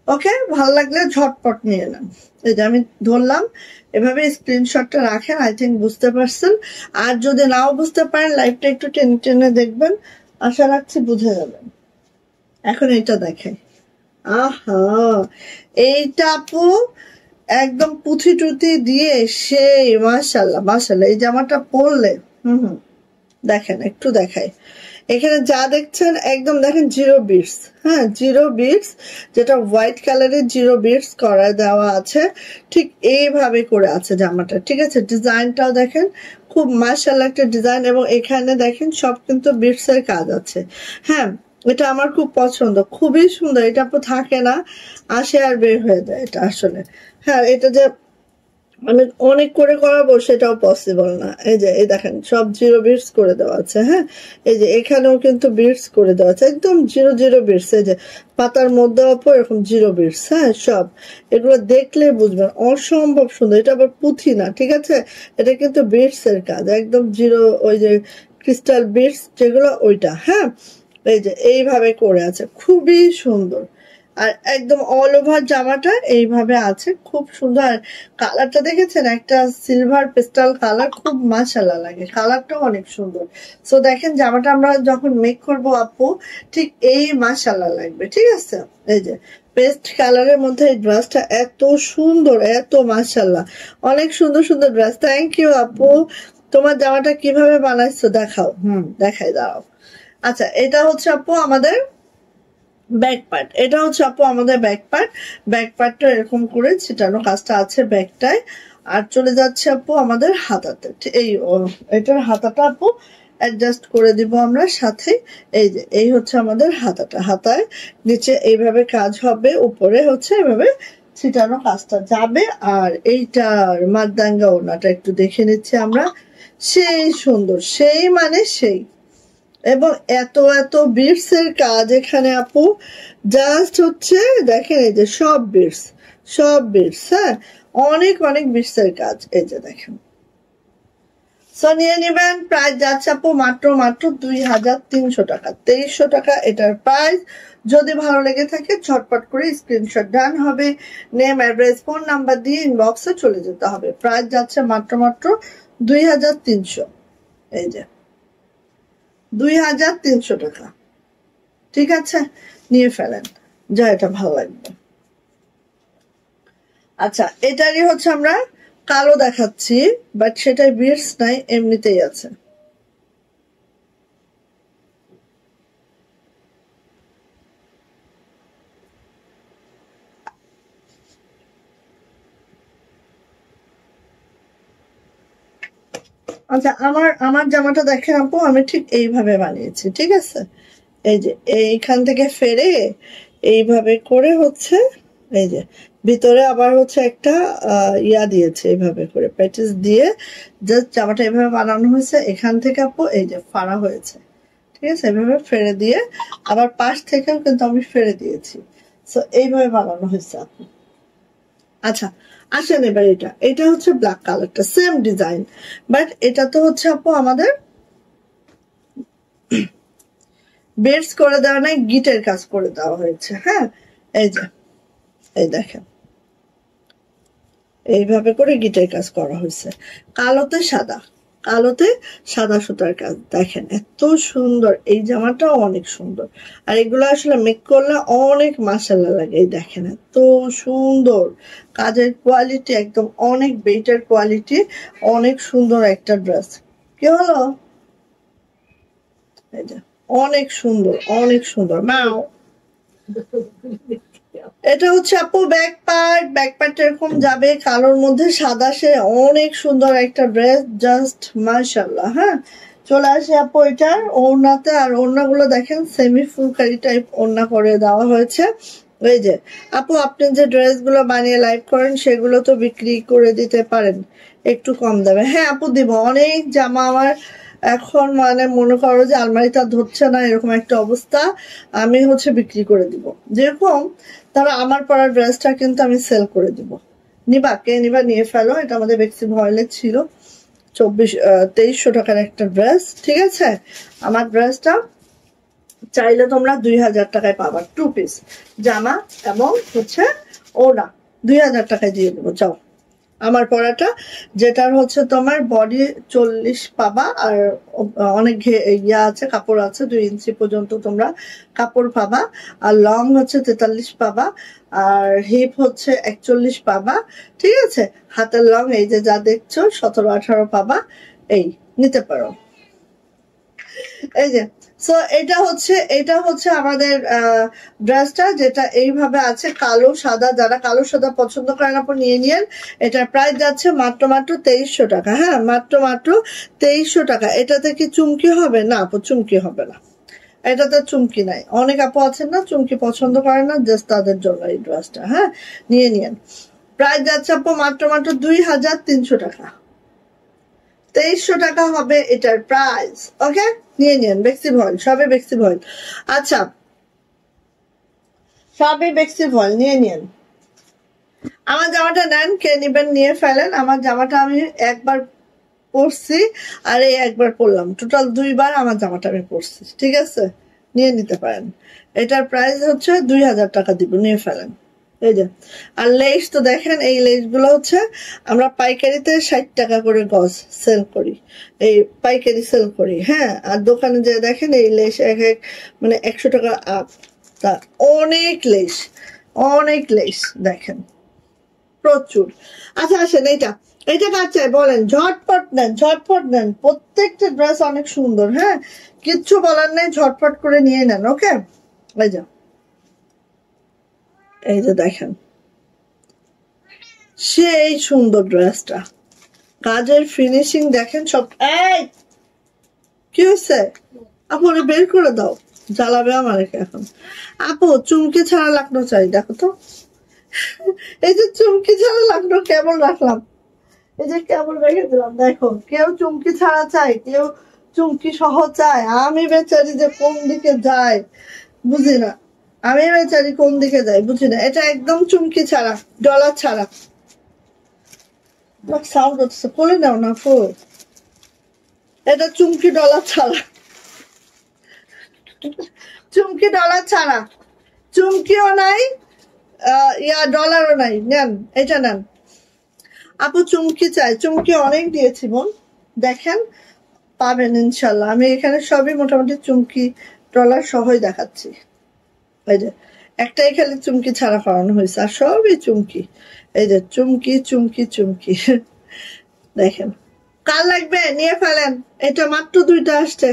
ওকে, ভালো লাগলে ঝটপট নিয়ে নেন। এই যে আমি ধরলাম, এভাবে স্ক্রিনশটটা রাখেন। আই থিঙ্ক বুঝতে পারছেন। আর যদি নাও বুঝতে পারেন লাইভটা একটু টেনে টেনে দেখবেন, আশা রাখছি বুঝে যাবেন। এখন এটা দেখাই। আহা, এইটা আপু একদম পুঁথি টুথি দিয়ে সেই মাশাআল্লাহ মাশাআল্লাহ। এই জামাটা পরলে দেখেন একটু দেখাই, এখানে যা দেখছেন একদম দেখেন জিরো বিটস, হ্যাঁ জিরো বিটস, যেটা হোয়াইট কালারের জিরো বিটস করা দেওয়া আছে, ঠিক এইভাবে করে আছে জামাটা, ঠিক আছে। ডিজাইনটাও দেখেন খুব মাশাআল্লাহ একটা ডিজাইন, এবং এখানে দেখেন সব কিন্তু বিটস এর কাজ আছে। হ্যাঁ এটা আমার খুব পছন্দ, খুবই সুন্দর, এটা তো থাকে না, আসে আর বের হয়ে যায় এটা আসলে। হ্যাঁ এটা যে আমি অনেক করে করাবো সেটাও পসিবল না। এই যে এই দেখেন সব জিরো বিটস করে দেওয়া আছে, হ্যাঁ এই যে এখানেও কিন্তু বিটস করে দেওয়া আছে, একদম জিরো জিরো বিটস, এই যে পাতার মধ্যে অপর এরকম জিরো বিটস, হ্যাঁ সব এগুলো দেখলে বুঝবেন অসম্ভব সুন্দর। এটা আবার পুঁথি না, ঠিক আছে, এটা কিন্তু বিটস এর কাজ, একদম জিরো ওই যে ক্রিস্টাল বিটস যেগুলো ওইটা, হ্যাঁ এই যে এইভাবে করে আছে, খুবই সুন্দর। আর একদম অল ওভার জামাটা এইভাবে আছে, খুব সুন্দর। আর কালারটা দেখেছেন একটা সিলভার পেস্টাল কালার, খুব মাশাআল্লাহ লাগে, কালারটাও অনেক সুন্দর। সো দেখেন জামাটা আমরা যখন মেক করব আপু ঠিক এই মাশাআল্লাহ লাগবে, ঠিক আছে। এই যে পেস্ট কালারের মধ্যে এই ড্রেসটা এত সুন্দর, এত মাশাআল্লাহ, অনেক সুন্দর সুন্দর ড্রেস। থ্যাংক ইউ আপু, তোমার জামাটা কিভাবে বানাইছো দেখাও। দেখাই দাও। আচ্ছা এটা হচ্ছে আপু আমাদের ব্যাক পার্ট, এটা হচ্ছে আপু আমাদের ব্যাক পার্ট। ব্যাক পার্টটা এরকম করে ছিটানো কাজটা আছে ব্যাকটায়। আর চলে যাচ্ছে আপু আমাদের হাতাতে, এই এটার হাতাটা আপু অ্যাডজাস্ট করে দিব আমরা সাথে। এই যে এই হচ্ছে আমাদের হাতাটা, হাতায় নিচে এইভাবে কাজ হবে, উপরে হচ্ছে এইভাবে ছিটানো কাজটা যাবে। আর এইটার মারদাঙ্গা ওনাটা একটু দেখে নিচ্ছি আমরা, সেই সুন্দর, সেই মানে সেই, এবং এত এত বিটস এর কাজ এখানে আপু, জাস্ট হচ্ছে দেখেন এই যে সব বিটস, সব বিটস, হ্যাঁ অনেক অনেক বিটস এর কাজ, এই যে দেখেন। সো নিয়ে নিবেন, প্রাইস যাচ্ছে আপু মাত্র মাত্র 2300 টাকা, 2300 টাকা এটার প্রাইস। যদি ভালো লেগে থাকে ঝটপট করে স্ক্রিনশট ডান হবে, নেম অ্যাড্রেস ফোন নাম্বার দিয়ে ইনবক্সে চলে যেতে হবে। প্রাইস যাচ্ছে মাত্র মাত্র 2300, এই যে 2300 টাকা, ঠিক আছে নিয়ে ফেলেন যা এটা ভালো লাগবে। আচ্ছা এটারই হচ্ছে আমরা কালো দেখাচ্ছি, বাট সেটাই বিটস নাই, এমনিতেই আছে। আচ্ছা আমার আমার জামাটা দেখেন আপু, আমি ঠিক এইভাবে বানিয়েছি, ঠিক আছে। এই যে এইখান থেকে ফেরে এইভাবে করে হচ্ছে, এই যে ভিতরে আবার হচ্ছে একটা ইয়া দিয়েছে, এইভাবে করে প্যাটিস দিয়ে জাস্ট জামাটা এইভাবে বানানো হয়েছে। এখান থেকে আপু এই যে ফাড়া হয়েছে, ঠিক আছে, এইভাবে ফেরে দিয়ে আবার পাশ থেকেও কিন্তু আমি ফেরে দিয়েছি। সো এইভাবে বানানো হয়েছে আপু। আচ্ছা আসেন এবার এটা, এটা হচ্ছে ব্ল্যাক কালারটা, সেম ডিজাইন, বাট এটা তো হচ্ছে আপু আমাদের বেডস করে দেওয়া নাই, গিটের কাজ করে দেওয়া হয়েছে, হ্যাঁ এই যে এই দেখেন এইভাবে করে গিটের কাজ করা হয়েছে, কালোতে সাদা, কালোতে সাদা সুতার কাজ, দেখেন এত সুন্দর। এই জামাটাও অনেক সুন্দর, আর এগুলো আসলে মেক করলে অনেক মাশাআল্লাহ লাগে। এই দেখেন এত সুন্দর কাজের কোয়ালিটি, একদম অনেক বেটার কোয়ালিটি, অনেক সুন্দর একটা ড্রেস। কি হলো, এই যে অনেক সুন্দর, অনেক সুন্দর। মাও এটা হচ্ছে আপু ব্যাক পার্ট, ব্যাক পার্ট এরকম যাবে কালোর মধ্যে সাদা, সে অনেক সুন্দর একটা ড্রেস, জাস্ট মাশাআল্লাহ। হ্যাঁ চলে আসে আপু এটার ওড়নাতে, আর ওড়নাগুলো দেখেন সেমি ফুলকারি টাইপ ওড়না করে দেওয়া হয়েছে। এই যে আপু আপনি যে ড্রেসগুলো বানিয়ে লাইভ করেন সেগুলো তো বিক্রি করে দিতে পারেন একটু কম দামে। হ্যাঁ আপু দিব, অনেক জামা আমার এখন মানে মনে করো যে আলমারিটা ধরছে না, এরকম একটা অবস্থা, আমি হচ্ছে বিক্রি করে দিব। যেরকম তারা আমার পরা ড্রেসটা কিন্তু আমি সেল করে দিব, নিবা কে নিবা নিয়ে ফেলো। এটা আমাদের বেক্সি ভয়েলের ছিল, 2300 টাকার একটা ড্রেস, ঠিক আছে। আমার ড্রেসটা চাইলে তোমরা 2000 টাকায় পাবা, 2 পিস জামা এবং হচ্ছে ওড়না 2000 টাকায় দিয়ে দেবো। যাও আমার পরাটা, যেটার হচ্ছে তোমার বডি 40 পাবা, আর অনেক ইয়া আছে, কাপড় আছে 2 ইঞ্চি পর্যন্ত তোমরা কাপড় পাবা, আর লং হচ্ছে 43 পাবা, আর হিপ হচ্ছে 41 পাবা, ঠিক আছে। হাতের লং এই যে যা দেখছো 17-18 পাবা, এই নিতে পারো। এই যে সো এটা হচ্ছে আমাদের ড্রেসটা, যেটা এইভাবে আছে কালো সাদা। যারা কালো সাদা পছন্দ করেন আপু নিয়ে নিন। এটার প্রাইস যাচ্ছে মাত্র 2300 টাকা। হ্যাঁ, মাত্র 2300 টাকা। এটাতে কি চুমকি হবে? না আপু, চুমকি হবে না, এটাতে চুমকি নাই। অনেক আপু আছেন না চুমকি পছন্দ করেন না, জাস্ট তাদের জন্য এই ড্রেসটা। হ্যাঁ, নিয়ে নিন। প্রাইস যাচ্ছে আপু মাত্র 2300 টাকা। 2300 টাকা হবে এটার প্রাইস। ওকে, নিয়ে নিন। বেক্সি ভয়েল, সবে বেক্সি ভয়েল। আচ্ছা, সবে বেক্সি ভয়েল নিয়ে নিন। আমার জামাটা নেন, কে নিবেন নিয়ে ফেলেন। আমার জামাটা আমি একবার পরছি আর এই একবার পরলাম, টোটাল 2 বার আমার জামাটা আমি পরছি। ঠিক আছে, নিয়ে নিতে পারেন। এটার প্রাইস হচ্ছে 2000 টাকা দিব, নিয়ে ফেলেন। এই যে, আর লেস তো দেখেন, এই লেস গুলো হচ্ছে আমরা পাইকারিতে 60 টাকা করে গজ সেল করি, এই পাইকারি সেল করি। হ্যাঁ, আর দোকানে যে দেখেন এই লেস এক মানে 100 টাকা আপ। তা অনেক লেস, অনেক লেস দেখেন, প্রচুর। আচ্ছা আসেন, এইটা কার চাই বলেন, ঝটপট নেন, ঝটপট নেন। প্রত্যেকটা ড্রেস অনেক সুন্দর। হ্যাঁ, কিচ্ছু বলার নেই, ঝটপট করে নিয়ে নেন। ওকে, এই যে দেখেন, সেই সুন্দর ড্রেসটা, কাজের ফিনিশিং দেখেন সব। এই কি হয়েছে আপু, বের করে দাও, জ্বালাবে আমার এখন। আপু চুমকি ছাড়া লাকনো চাই, দেখো তো। এই যে চুমকি ছাড়া লাকনো কেমন রাখলাম, এই যে কেমন রেখে দিলাম। দেখো, কেউ চুমকি ছাড়া চায়, কেউ চুমকি সহ চায়। আমি বেচারি যে কোন দিকে যাই বুঝি না, আমি বেচারি কোন দিকে যাই বুঝি না। এটা একদম চুমকি ছাড়া, ডলার ছাড়া। সাউন্ড হচ্ছে, বলে নাও না ফুল। এটা চুমকি ডলার ছাড়া, চুমকি ডলার ছাড়া, চুমকিও নাই ডলারও নাই। নেন, এটা নেন আপু। চুমকি চাই, চুমকি অনেক দিয়েছি বোন, দেখেন পাবেন ইনশাল্লাহ। আমি এখানে সবই মোটামুটি চুমকি ডলার সহই দেখাচ্ছি। এই যে একটাই খালি চুমকি ছাড়া করানো হয়েছে, আর সবই চুমকি। এই যে চুমকি চুমকি চুমকি। দেখেন, কার লাগবে নিয়ে ফেলেন। এটা মাত্র 2টা আসছে।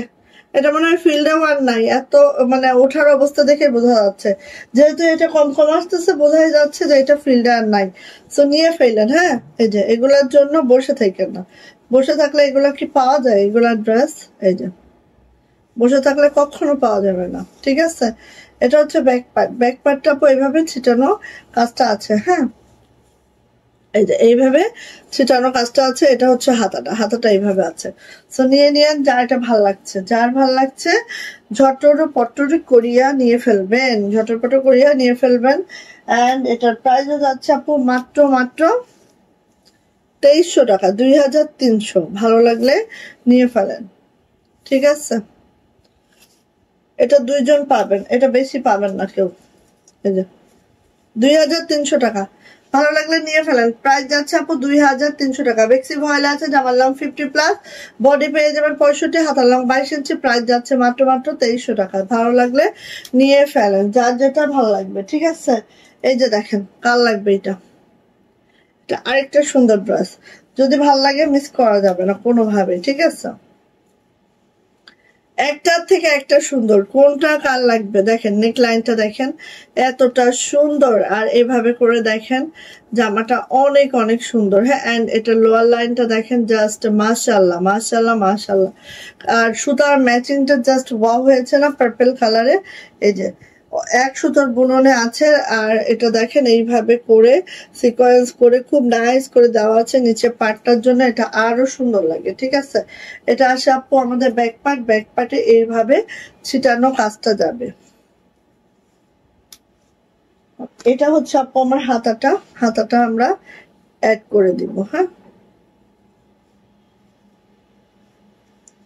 এটা মনে হয় ফিল্ডে ওয়ান নাই, এত মানে ওঠার অবস্থা দেখে বোঝা যাচ্ছে। যেহেতু এটা কম কম আসতেছে, বোঝাই যাচ্ছে যে এটা ফিল্ডে আর নাই। সো নিয়ে ফেলেন। হ্যাঁ, এই যে এগুলার জন্য বসে থাকেন না, বসে থাকলে এগুলা কি পাওয়া যায়? এগুলার ড্রেস এই যে বসে থাকলে কখনো পাওয়া যাবে না। ঠিক আছে, এটা হচ্ছে ব্যাক পার্ট। ব্যাক পার্টটা এইভাবে ছিটানো কাজটা আছে। হ্যাঁ, এই যে এইভাবে ছিটানো কাজটা আছে। এটা হচ্ছে হাতাটা, হাতাটা এইভাবে আছে। সো নিয়ে নিয়েন, যার এটা ভাল লাগছে, যার ভাল লাগছে ঝটর পটরি করিয়া নিয়ে ফেলবেন, ঝটর পটর করিয়া নিয়ে ফেলবেন। অ্যান্ড এটার প্রাইসও যাচ্ছে আপু মাত্র 2300 টাকা, 2300। ভালো লাগলে নিয়ে ফেলেন। ঠিক আছে, এটা 2 জন পাবেন, এটা বেশি পাবেন না কেউ। এই যে 2300 টাকা, ভালো লাগলে নিয়ে ফেলেন। প্রাইস যাচ্ছে আপু 2300 টাকা। বেক্সি ভয়েল আছে, জামার লং 50+, বডি পেয়ে যাবেন 65, হাতার লং 22 ইঞ্চি। প্রাইস যাচ্ছে মাত্র 2300 টাকা। ভালো লাগলে নিয়ে ফেলেন, যার যেটা ভালো লাগবে। ঠিক আছে, এই যে দেখেন কার লাগবে এটা, এটা আরেকটা সুন্দর ড্রেস। যদি ভালো লাগে মিস করা যাবে না কোনোভাবে। ঠিক আছে, একটার থেকে একটা সুন্দর, কোনটা কার লাগবে দেখেন। নেক লাইনটা দেখেন এতটা সুন্দর, আর এভাবে করে দেখেন জামাটা অনেক অনেক সুন্দর। হ্যাঁ, এন্ড এটা লোয়ার লাইনটা দেখেন, জাস্ট মাশাআল্লাহ মাশাআল্লাহ মাশাআল্লাহ। আর সুতার ম্যাচিংটা জাস্ট ওয়াও হয়েছে না, পার্পল কালারে। এই যে এক সুতার বুননে আছে, আর এটা দেখেন এইভাবে করে সিকোয়েন্স করে খুব নাইস করে দেওয়া আছে নিচে পার্টটার জন্য, এটা আরো সুন্দর লাগে। ঠিক আছে, এটা আসে আপু আমাদের ব্যাক পার্ট। ব্যাক পার্টে এইভাবে ছিটানো কাজটা যাবে। এটা হচ্ছে আপু আমার হাতাটা, হাতাটা আমরা অ্যাড করে দিব। হ্যাঁ,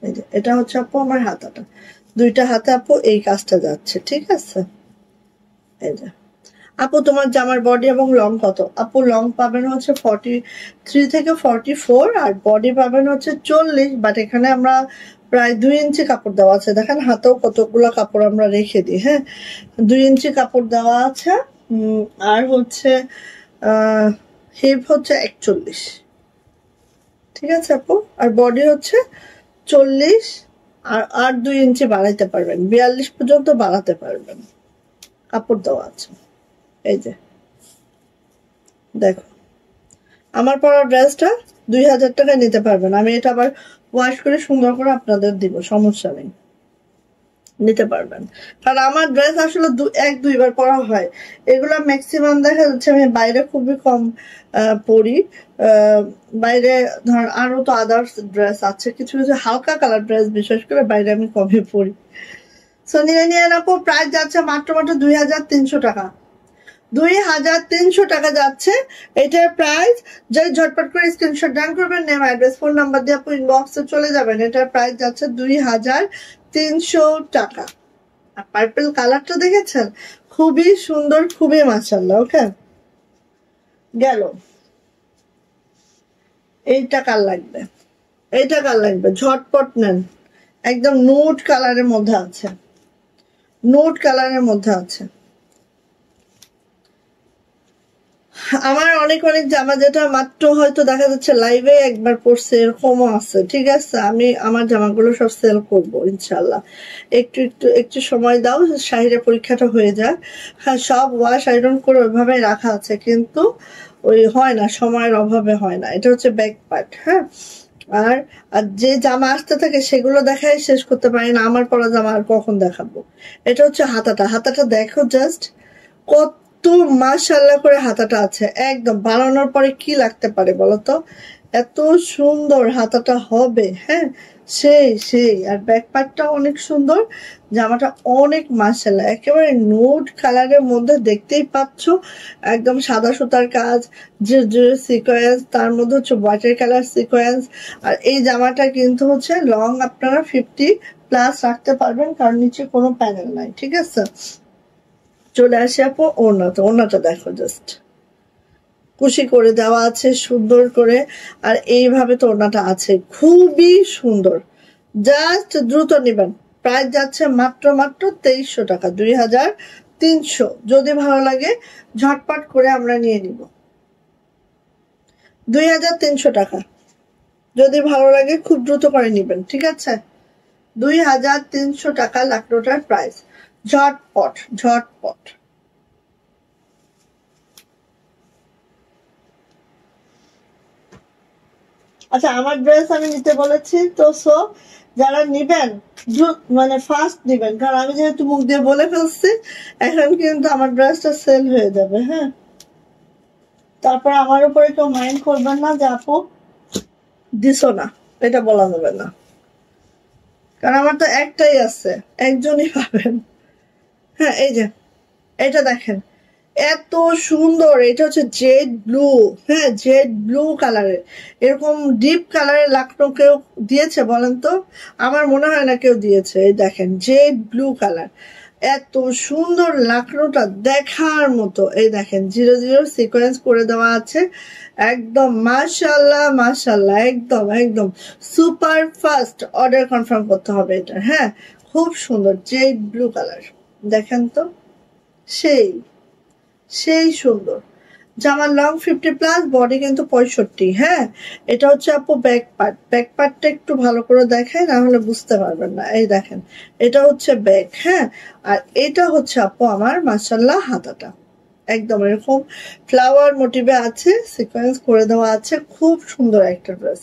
এই যে এটা হচ্ছে আপু আমার হাতাটা, 2টা হাতে আপু এই কাজটা যাচ্ছে। ঠিক আছে, এই যে আপু তোমার জামার বডি এবং লং কত? আপু লং পাবেন হচ্ছে 43 থেকে 44, আর বডি পাবেন হচ্ছে 40। বাট এখানে আমরা প্রায় 2 ইঞ্চি কাপড় দেওয়া আছে। দেখেন হাতেও কতগুলো কাপড় আমরা রেখে দিই। হ্যাঁ, 2 ইঞ্চি কাপড় দেওয়া আছে। আর হচ্ছে হিপ হচ্ছে 41। ঠিক আছে আপু, আর বডি হচ্ছে 40, আর 2 ইঞ্চি বাড়াইতে পারবেন, 42 পর্যন্ত বাড়াতে পারবেন। কাপড় দেওয়া আছে, এই যে দেখো আমার পরা ড্রেসটা 2000 টাকায় নিতে পারবেন। আমি এটা আবার ওয়াশ করে সুন্দর করে আপনাদের দিব, সমস্যা নেই, নিতে পারবেন। কারণ আমার ড্রেস আসলে 1-2 বার পরা হয়, এগুলো ম্যাক্সিমাম দেখা যাচ্ছে আমি বাইরে খুবই কম পরি। বাইরে ধর আরো তো আদার্স ড্রেস আছে, কিছু কিছু হালকা কালার ড্রেস বিশেষ করে বাইরে আমি কমই পরি। সো নিয়ে নেবো। প্রাইস যাচ্ছে মাত্র 2300 টাকা। 2300 টাকা যাচ্ছে এটার প্রাইস। যাই ঝটপট করে স্ক্রিনশট ডান করবেন, নেম অ্যাড্রেস ফোন নাম্বার দিয়ে আপনি ইনবক্সে চলে যাবেন। এটার প্রাইস যাচ্ছে 2300 টাকা। আর পার্পল কালারটা দেখেছেন, খুবই সুন্দর, খুবই মাশাআল্লাহ। ওকে, গেল। এইটা কার লাগবে, এইটা কার লাগবে, ঝটপট নেন। একদম নোট কালারের মধ্যে আছে, নোট কালারের মধ্যে আছে। আমার অনেক জামা যেটা মাত্র হয়তো দেখা যাচ্ছে লাইভে একবার পরছে, এরকমও আছে। ঠিক আছে, আমি আমার জামাগুলো সব সেল করবো ইনশাল্লাহ। একটু সময় দাও, শাহিরের পরীক্ষাটা হয়ে যায়। হ্যাঁ, সব ওয়াশ আয়রন করে ওইভাবে রাখা আছে, কিন্তু ওই হয় না, সময়ের অভাবে হয় না। এটা হচ্ছে ব্যাক পার্ট। হ্যাঁ, আর যে জামা আসতে থাকে সেগুলো দেখাই শেষ করতে পারি না। আমার পরা জামা আর কখন দেখাবো। এটা হচ্ছে হাতাটা দেখো জাস্ট, কত মাশাআল্লাহ করে হাতাটা আছে। একদম বানানোর পরে কি লাগতে পারে বলতো, এত সুন্দর হাতাটা হবে। হ্যাঁ, সেই আর ব্যাক পার্টটা অনেক সুন্দর। জামাটা অনেক মাশাআল্লাহ, একেবারে নোট কালারের মধ্যে, দেখতেই পাচ্ছ একদম সাদা সুতার কাজ, যে সিকোয়েন্স, তার মধ্যে হচ্ছে ওয়াটার কালার সিকোয়েন্স। আর এই জামাটা কিন্তু হচ্ছে লং আপনারা 50+ রাখতে পারবেন, কারণ নিচে কোনো প্যানেল নাই। ঠিক আছে, চলে আসি আপু ওড়নাটা দেখো, জাস্ট কুশি করে দেওয়া আছে সুন্দর করে। আর এইভাবে তো ওড়নাটা আছে, খুবই সুন্দর। জাস্ট দ্রুত নিবেন। প্রাইস যাচ্ছে মাত্র 2300 টাকা, 2300। যদি ভালো লাগে ঝটপট করে আমরা নিয়ে নিব। 2300 টাকা, যদি ভালো লাগে খুব দ্রুত করে নিবেন। ঠিক আছে, 2300 টাকা লাকড়োটার প্রাইস। ঝটপট। আচ্ছা, আমার ড্রেস আমি নিতে বলেছি তো, সো যারা নিবেন মানে ফার্স্ট নিবেন, কারণ আমি যেহেতু মুখ দিয়ে বলে ফেলছি, এখন কিন্তু আমার ড্রেসটা সেল হয়ে যাবে। হ্যাঁ, তারপর আমার উপরে কেউ মাইন্ড করবেন না যে আপু দিছো না, এটা বলা যাবে না, কারণ আমার তো একটাই আছে, একজনই পাবেন। হ্যাঁ, এই যে এটা দেখেন, এত সুন্দর। এটা হচ্ছে জেড ব্লু। হ্যাঁ, জেড ব্লু কালারের, এরকম ডিপ কালারের লাকনো কেউ দিয়েছে বলেন তো? আমার মনে হয় না কেউ দিয়েছে। এই দেখেন জেড ব্লু কালার, এত সুন্দর লাকনোটা দেখার মতো। এই দেখেন 00 সিকোয়েন্স করে দেওয়া আছে, একদম মাশাআল্লাহ, একদম সুপার ফাস্ট। অর্ডার কনফার্ম করতে হবে এটা। হ্যাঁ, খুব সুন্দর জেড ব্লু কালার, দেখেন তো, সেই সুন্দর। জামার লং 50+, বডি কিন্তু 65। হ্যাঁ, এটা হচ্ছে আপু ব্যাক পার্টটা একটু ভালো করে দেখায়, না হলে বুঝতে পারবেন না। এই দেখেন, এটা হচ্ছে ব্যাক। হ্যাঁ, আর এটা হচ্ছে আপু আমার মাশাআল্লাহ হাতাটা, একদম এরকম ফ্লাওয়ার মোটিভে আছে, সিকোয়েন্স করে দেওয়া আছে, খুব সুন্দর একটা ড্রেস।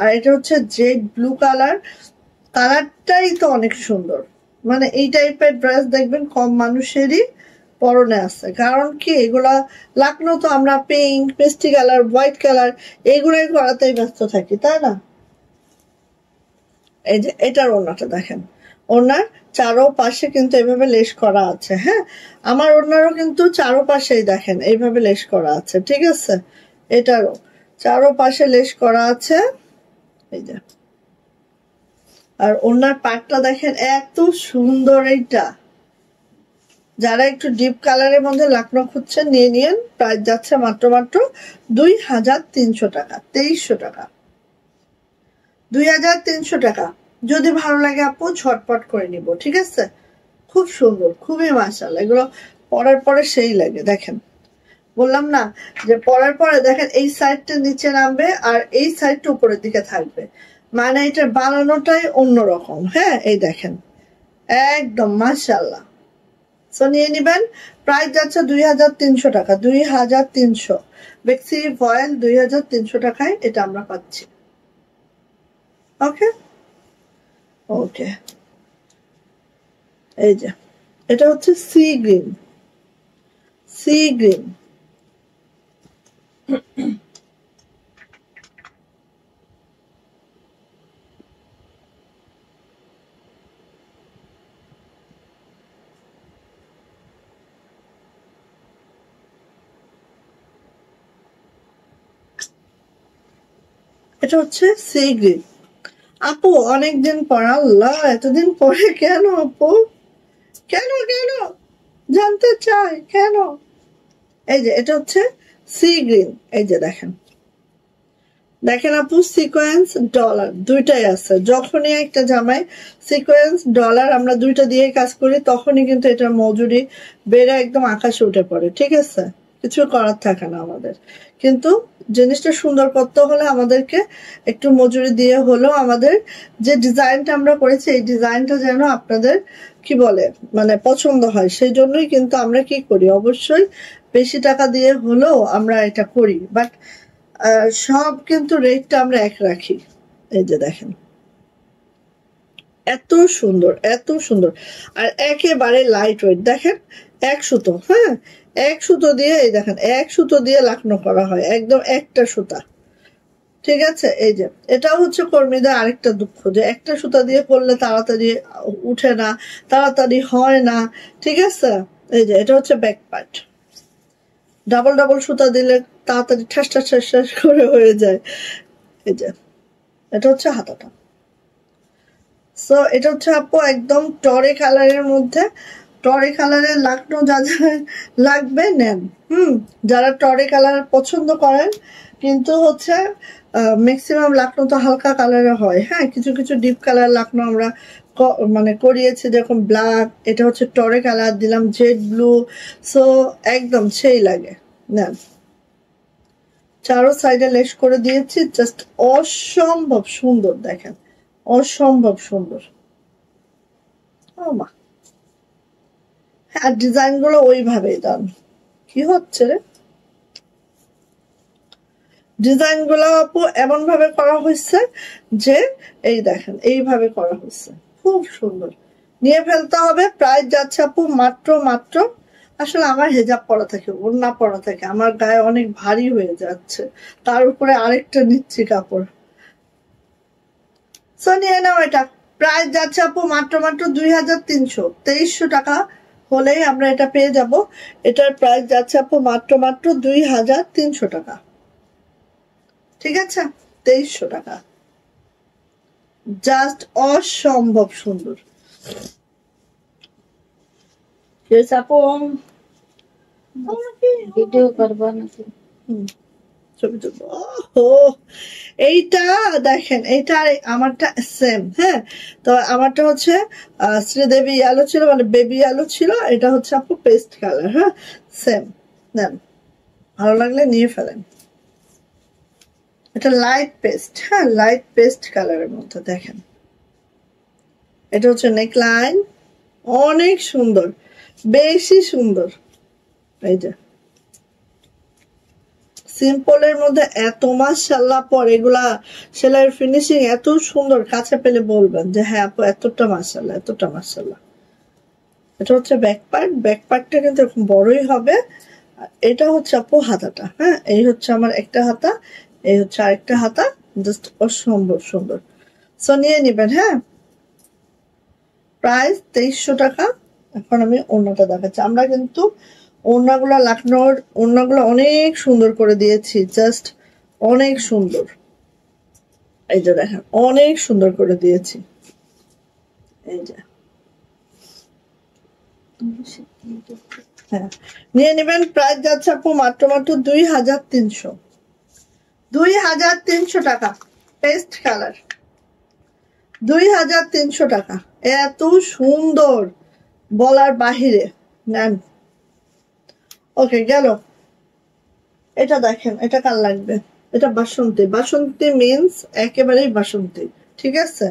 আর এটা হচ্ছে জেড ব্লু কালারটাই তো অনেক সুন্দর। মানে এই টাইপের ড্রেস দেখবেন কম মানুষেরই পরনে আছে, কারণ কি এগুলা লাকনো তো আমরা পিঙ্ক, মিষ্টি কালার, হোয়াইট কালার এইগুলাই করাতেই ব্যস্ত থাকি, তাই না? এই যে এটার ওড়নাটা দেখেন, ওড়নার চারো পাশে কিন্তু এইভাবে লেস করা আছে। হ্যাঁ, আমার ওড়নারও কিন্তু চারো পাশেই দেখেন এইভাবে লেস করা আছে। ঠিক আছে, এটারও চারো পাশে লেস করা আছে, এই যে। আর ওড়নার পাটটা দেখেন এত সুন্দর। এইটা যারা একটু ডিপ কালারের মধ্যে লাকনো খুঁজছেন নিয়ে নিন। প্রাইস যাচ্ছে মাত্র 2300 টাকা, 2300 টাকা, 2300 টাকা। যদি ভালো লাগে আপু ঝটপট করে নিব। ঠিক আছে, খুব সুন্দর, খুবই মাশাআল্লাহ। এগুলো পরার পরে সেই লাগে। দেখেন, বললাম না যে পরার পরে দেখেন এই সাইডটা নিচে নামবে আর এই সাইডটা উপরের দিকে থাকবে। মানে এটা বানানোটাই অন্যরকম। হ্যাঁ, এই দেখেন একদম মাশাআল্লাহ। সো নিয়ে নিবেন। প্রাইস যাচ্ছে 2300 টাকা, 2300। বেক্সি ভয়েল 2300 টাকায় এটা আমরা পাচ্ছি। ওকে ওকে, এই যে এটা হচ্ছে সি গ্রিন, সি গ্রিন। এটা হচ্ছে সি গ্রিন। আপু অনেকদিন পর, আল্লাহ এতদিন পরে কেন আপু, কেন কেন জানতে চাই কেন? এই যে এটা হচ্ছে সি গ্রিন, এই যে দেখেন, দেখেন আপু সিকোয়েন্স ডলার দুইটাই আছে। যখনই একটা জামায় সিকোয়েন্স ডলার আমরা দুইটা দিয়ে কাজ করি তখনই কিন্তু এটার মজুরি বেড়ে একদম আকাশে উঠে পড়ে। ঠিক আছে, কিছু করার থাকে না আমাদের। কিন্তু জিনিসটা সুন্দর করতে হলে আমাদেরকে একটু মজুরি দিয়ে হলেও আমাদের যে ডিজাইনটা আমরা করেছি এই ডিজাইনটা যেন আপনাদের কি বলে মানে পছন্দ হয়, সেই জন্যই কিন্তু আমরা কি করি, অবশ্যই বেশি টাকা দিয়ে হলেও আমরা এটা করি। বাট সব কিন্তু রেটটা আমরা এক রাখি। এই যে দেখেন এত সুন্দর, এত সুন্দর, আর একেবারে লাইট ওয়েট। দেখেন এক সুতো, হ্যাঁ এক সুতো দিয়ে, এই দেখেন এক সুতো দিয়ে লাকনো করা হয়, একদম একটা সুতা। ঠিক আছে, এই যে এটাও হচ্ছে কর্মীদের আরেকটা দুঃখ যে একটা সুতা দিয়ে করলে তাড়াতাড়ি উঠে না, তাড়াতাড়ি হয় না। ঠিক আছে, এই যে এটা হচ্ছে ব্যাক পার্ট, ডাবল ডাবল সুতা দিলে তাড়াতাড়ি ঠাস ঠাস ঠাস ঠাস করে হয়ে যায়। এই যে এটা হচ্ছে হাতাটা। সো এটা হচ্ছে আপু একদম টরে কালারের মধ্যে, টরে কালারের লাকনো যা যা লাগবে নেন। যারা টরে কালার পছন্দ করেন, কিন্তু হচ্ছে ম্যাক্সিমাম লাকনো তো হালকা কালারের হয়। হ্যাঁ, কিছু কিছু ডিপ কালার লাকনো আমরা মানে করিয়েছি, যেরকম ব্ল্যাক, এটা হচ্ছে টরে কালার দিলাম, জেড ব্লু। সো একদম সেই লাগে, নেন। চারো সাইডে লেস করে দিয়েছি, জাস্ট অসম্ভব সুন্দর, দেখেন অসম্ভব সুন্দর। ও মা, আর ডিজাইন গুলো ওইভাবেই দেন। কি হচ্ছে রে, ডিজাইন গুলো আপু এমন ভাবে করা হয়েছে যে এই দেখেন এইভাবে করা হয়েছে, খুব সুন্দর। নিয়ে ফেলতে হবে। প্রাইস যাচ্ছে আপু মাত্র মাত্র, আসলে আমার হেজাব পরা থাকে, ওড়না পরা থাকে, আমার গায়ে অনেক ভারী হয়ে যাচ্ছে, তার উপরে আরেকটা নিচ্ছি কাপড়। সো নিয়ে নাও এটা। প্রাইস যাচ্ছে আপু মাত্র মাত্র 2300, 2300 টাকা হলেই আমরা এটা পেয়ে যাব। এটার প্রাইস যাচ্ছে আপু মাত্র মাত্র 2300 টাকা। ঠিক আছে, 2300 টাকা, জাস্ট অসম্ভব সুন্দর। আপু ভিডিও করবা নাকি? ছবি তুলবো। এইটা দেখেন, এইটা আমারটা সেম। হ্যাঁ, তো আমারটা হচ্ছে শ্রীদেবী আলো ছিল, মানে বেবি আলো ছিল, এটা হচ্ছে আপু পেস্ট কালার। হ্যাঁ সেম, নেন, ভালো লাগলে নিয়ে ফেলেন। এটা লাইট পেস্ট, হ্যাঁ লাইট পেস্ট কালারের মধ্যে। দেখেন এটা হচ্ছে নেকলাইন, অনেক সুন্দর, বেশি সুন্দর। এই যে সিম্পলের মধ্যে এত মাশাআল্লাহ পর, এগুলা সেলাইয়ের ফিনিশিং এত সুন্দর, কাছে পেলে বলবেন যে হ্যাঁ আপু এতটা মাশাআল্লাহ, এতটা মাশাআল্লাহ। এটা হচ্ছে ব্যাক পার্ট, ব্যাক পার্টটা কিন্তু এরকম বড়ই হবে। এটা হচ্ছে আপু হাতাটা। হ্যাঁ, এই হচ্ছে আমার একটা হাতা, এই হচ্ছে আরেকটা হাতা, জাস্ট অসম্ভব সুন্দর। সো নিয়ে নিবেন। হ্যাঁ, প্রাইস 2300 টাকা। এখন আমি ওড়নাটা দেখাচ্ছি। আমরা কিন্তু ওড়নাগুলো লাকনোর ওড়নাগুলো অনেক সুন্দর করে দিয়েছি, জাস্ট অনেক সুন্দর। এই যে দেখেন অনেক সুন্দর করে দিয়েছি। এই যে হ্যাঁ, নিয়ে নেবেন। প্রাইস যাচ্ছে আপু মাত্র মাত্র 2300, 2300 টাকা। পেস্ট কালার, 2300 টাকা, এত সুন্দর বলার বাহিরে। নেন। ওকে গেল। এটা দেখেন, এটা কার লাগবে? এটা বাসন্তী, বাসন্তী মিন্স একেবারেই বাসন্তী। ঠিক আছে,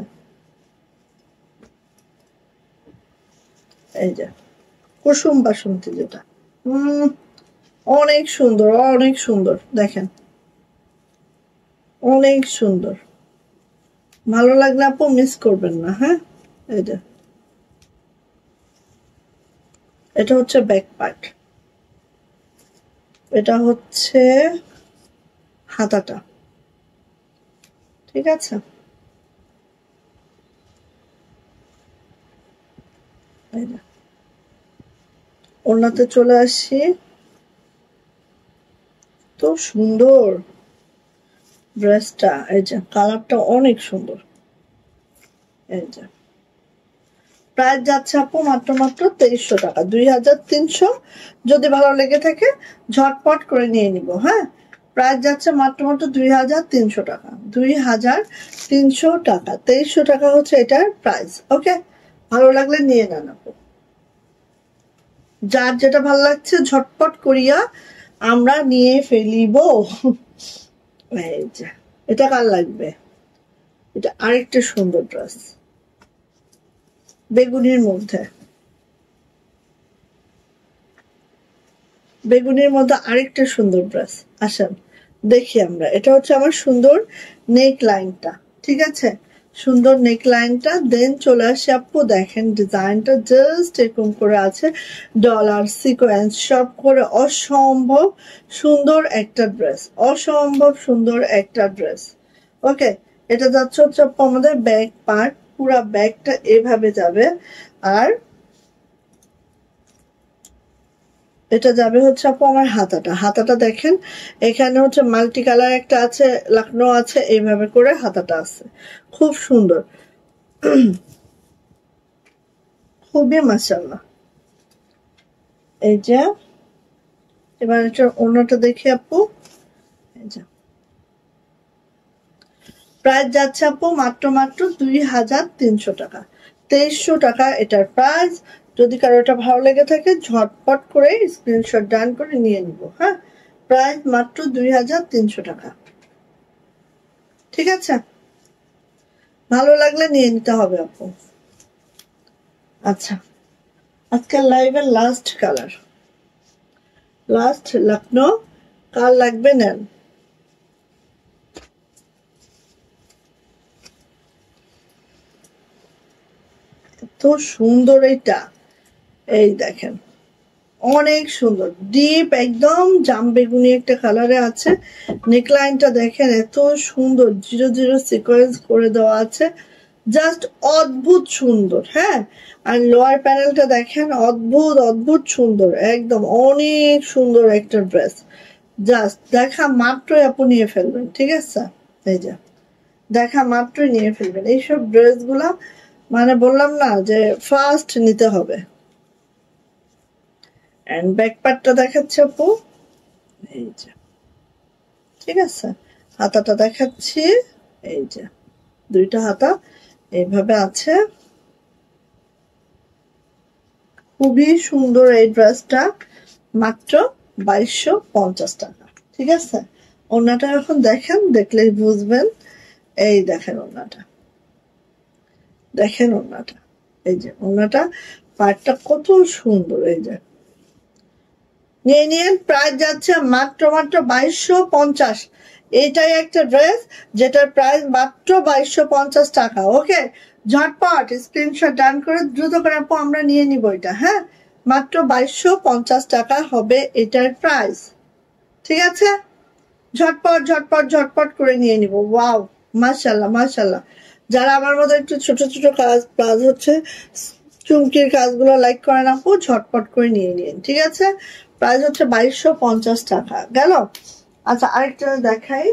এই যে কুসুম বাসন্তী যেটা অনেক সুন্দর, অনেক সুন্দর, দেখেন অনেক সুন্দর। ভালো লাগলে আপু মিস করবেন না। হ্যাঁ, এই যে এটা হচ্ছে ব্যাক পার্ট, এটা হচ্ছে হাতাটা। ঠিক আছে, ওড়নাতে চলে আসি। তো সুন্দর ড্রেসটা, এই যে কালারটা অনেক সুন্দর। এই যে প্রাইস যাচ্ছে আপু মাত্র 2300 টাকা, 2300। যদি ভালো লেগে থাকে ঝটপট করে নিয়ে নিব। হ্যাঁ, প্রাইস যাচ্ছে মাত্র 2300 টাকা, 2300 টাকা, 2300 টাকা হচ্ছে এটার প্রাইস। ওকে, ভালো লাগলে নিয়ে নেন আপু। যার যেটা ভালো লাগছে ঝটপট করিয়া আমরা নিয়ে ফেলিব। এই যে এটা কার লাগবে? এটা আরেকটা সুন্দর ড্রেস, বেগুনির মধ্যে, বেগুনির মধ্যে আরেকটা সুন্দর ড্রেস। আসেন দেখি আমরা। এটা হচ্ছে আমার সুন্দর নেক লাইনটা। ঠিক আছে, সুন্দর নেক লাইনটা। দেন চলে আসে আপু, দেখেন ডিজাইনটা জাস্ট এরকম করে আছে, ডলার সিকোয়েন্স সব করে অসম্ভব সুন্দর একটা ড্রেস, অসম্ভব সুন্দর একটা ড্রেস। ওকে, এটা যাচ্ছে হচ্ছে আপু আমাদের ব্যাক পার্ট, পুরা ব্যাগটা এভাবে যাবে। আর এটা যাবে হচ্ছে আপু আমার হাতাটা। হাতাটা দেখেন এখানে হচ্ছে মাল্টি কালার একটা আছে, লাকনো আছে, এইভাবে করে হাতাটা আছে, খুব সুন্দর, খুবই মাশাআল্লাহ। এই যে এবার এটা অন্যটা দেখি আপু। এই যে প্রাইস যাচ্ছে আপু মাত্র 2300 টাকা, 2300 টাকা এটার প্রাইস। যদি কারো এটা ভালো লেগে থাকে ঝটপট করে স্ক্রিনশট ডান করে নিয়ে নিব। হ্যাঁ, প্রাইস মাত্র 2300 টাকা। ঠিক আছে, ভালো লাগলে নিয়ে নিতে হবে আপু। আচ্ছা, আজকের লাইভের লাস্ট কালার, লাস্ট লখনৌ, কার লাগবে নেন। এত সুন্দর এটা, এই দেখেন অনেক সুন্দর, ডিপ একদম জাম বেগুনি একটা কালারে আছে। নেকলাইনটা দেখেন এত সুন্দর, 00 সিকোয়েন্স করে দেওয়া আছে, জাস্ট অদ্ভুত সুন্দর। হ্যাঁ, আর লোয়ার প্যানেলটা দেখেন অদ্ভুত অদ্ভুত সুন্দর, একদম অনেক সুন্দর একটা ড্রেস। জাস্ট দেখা মাত্রই আপু নিয়ে ফেলবেন। ঠিক আছে, এই যে দেখা মাত্রই নিয়ে ফেলবেন এইসব ড্রেসগুলা, মানে বললাম না যে ফার্স্ট নিতে হবে। এন্ড ব্যাক পার্টটা দেখাচ্ছে আপু, এই যে ঠিক আছে, হাতাটা দেখাচ্ছি, এই যে দুইটা হাতা এইভাবে আছে, খুবই সুন্দর এই ড্রেসটা, মাত্র 2250 টাকা। ঠিক আছে, ওড়নাটা এখন দেখেন, দেখলেই বুঝবেন। এই দেখেন ওড়নাটা, দেখেন ওড়নাটা, এই যে ওড়নাটা পার্টটা কত সুন্দর। এই যে নিয়ে নিন, প্রাইস যাচ্ছে মাত্র 2250। এইটাই একটা ড্রেস যেটার প্রাইস মাত্র 2250 টাকা। ওকে, ঝটপট স্ক্রিনশট ডান করে দ্রুত করে আপু আমরা নিয়ে নিব এটা। হ্যাঁ, মাত্র 2250 টাকা হবে এটার প্রাইস। ঠিক আছে, ঝটপট ঝটপট ঝটপট করে নিয়ে নিব। ওয়াও, মাশাআল্লাহ মাশাআল্লাহ। যারা আমার মতো একটু ছোট ছোট কাজ প্লাস হচ্ছে চুমকির কাজগুলো লাইক করেন আপু, ঝটপট করে নিয়ে নিন। ঠিক আছে, প্রাইস হচ্ছে 2250 টাকা গেল। আচ্ছা, আরেকটা দেখাই।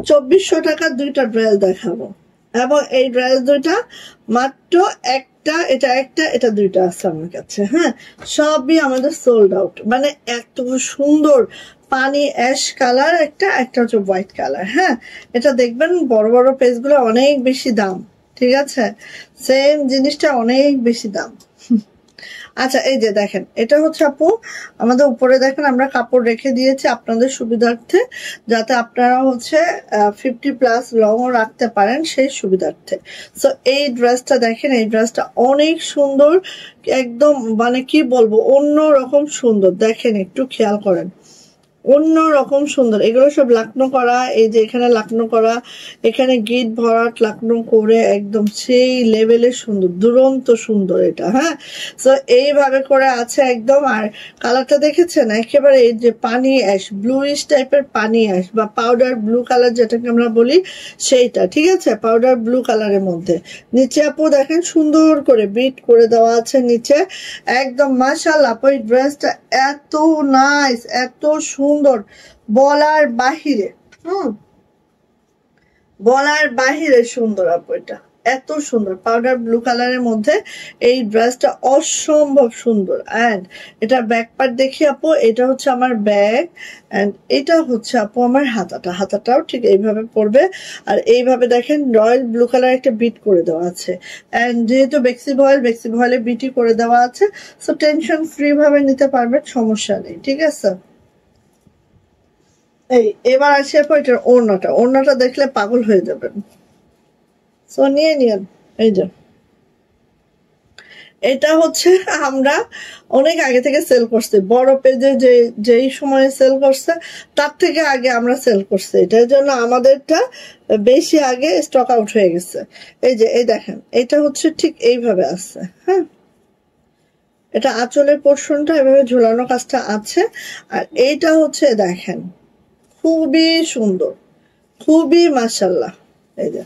$2400 দুইটা ড্রেস দেখাবো। এবং এই ড্রেস দুইটা মাত্র একটা, এটা দুইটা আছে আমার কাছে। হ্যাঁ, সবই আমাদের সোল্ড আউট। মানে এত সুন্দর পানি অ্যাশ কালার, একটা হচ্ছে হোয়াইট কালার। হ্যাঁ, এটা দেখবেন বড় বড় পেজগুলো অনেক বেশি দাম, ঠিক আছে, সেম জিনিসটা অনেক বেশি দাম। আচ্ছা, এই যে দেখেন, এটা হচ্ছে আপু আমাদের উপরে দেখেন আমরা কাপড় রেখে দিয়েছি আপনাদের সুবিধার্থে, যাতে আপনারা হচ্ছে 50+ লংও রাখতে পারেন সেই সুবিধার্থে। সো এই ড্রেসটা দেখেন, এই ড্রেসটা অনেক সুন্দর, একদম মানে কি বলবো, অন্য রকম সুন্দর। দেখেন, একটু খেয়াল করেন, অন্য রকম সুন্দর। এগুলো সব লাকনো করা, এই যে এখানে লাকনো করা, এখানে গিট ভরাট লাকনো করে একদম সেই লেভেলের সুন্দর, দুরন্ত সুন্দর এটা। হ্যাঁ, তো এইভাবে করে আছে একদম। আর কালারটা দেখেছেন, একেবারে এই যে পানি অ্যাশ, ব্লুইশ টাইপের পানি অ্যাশ বা পাউডার ব্লু কালার যেটাকে আমরা বলি সেইটা, ঠিক আছে, পাউডার ব্লু কালারের মধ্যে। নিচে আপু দেখেন সুন্দর করে বিট করে দেওয়া আছে নিচে, একদম মাশাআল্লাহ। আপু এই ড্রেসটা এত নাইস, এত সুন্দর, বলার বাহিরে। বলার বাহিরে সুন্দর আপু, এটা এত সুন্দর পাউডার ব্লু কালারের মধ্যে এই ড্রেসটা অসম্ভব সুন্দর। অ্যান্ড এটা ব্যাক পার্ট দেখি আপু, এটা হচ্ছে আমার ব্যাগ, অ্যান্ড এটা হচ্ছে আপু আমার হাতাটাও ঠিক এইভাবে পড়বে। আর এইভাবে দেখেন রয়্যাল ব্লু কালার একটা বিট করে দেওয়া আছে, অ্যান্ড যেহেতু বেক্সি ভয়েলে বিটি করে দেওয়া আছে, সো টেনশন ফ্রি ভাবে নিতে পারবেন, সমস্যা নেই, ঠিক আছে। এই এবার আসি আপু এটার ওড়নাটা দেখলে পাগল হয়ে যাবেন। সো নিয়ে নিন। এই যে এটা হচ্ছে আমরা অনেক আগে থেকে সেল করছি, বড় পেজে যেই সময় সেল করছে তার থেকে আগে আমরা সেল করছি, এটার জন্য আমাদেরটা বেশি আগে স্টক আউট হয়ে গেছে। এই যে এই দেখেন, এটা হচ্ছে ঠিক এইভাবে আছে। হ্যাঁ, এটা আঁচলের পোর্শনটা এভাবে ঝুলানো কাজটা আছে। আর এইটা হচ্ছে দেখেন খুবই সুন্দর, খুবই মাশাআল্লাহ। এই যে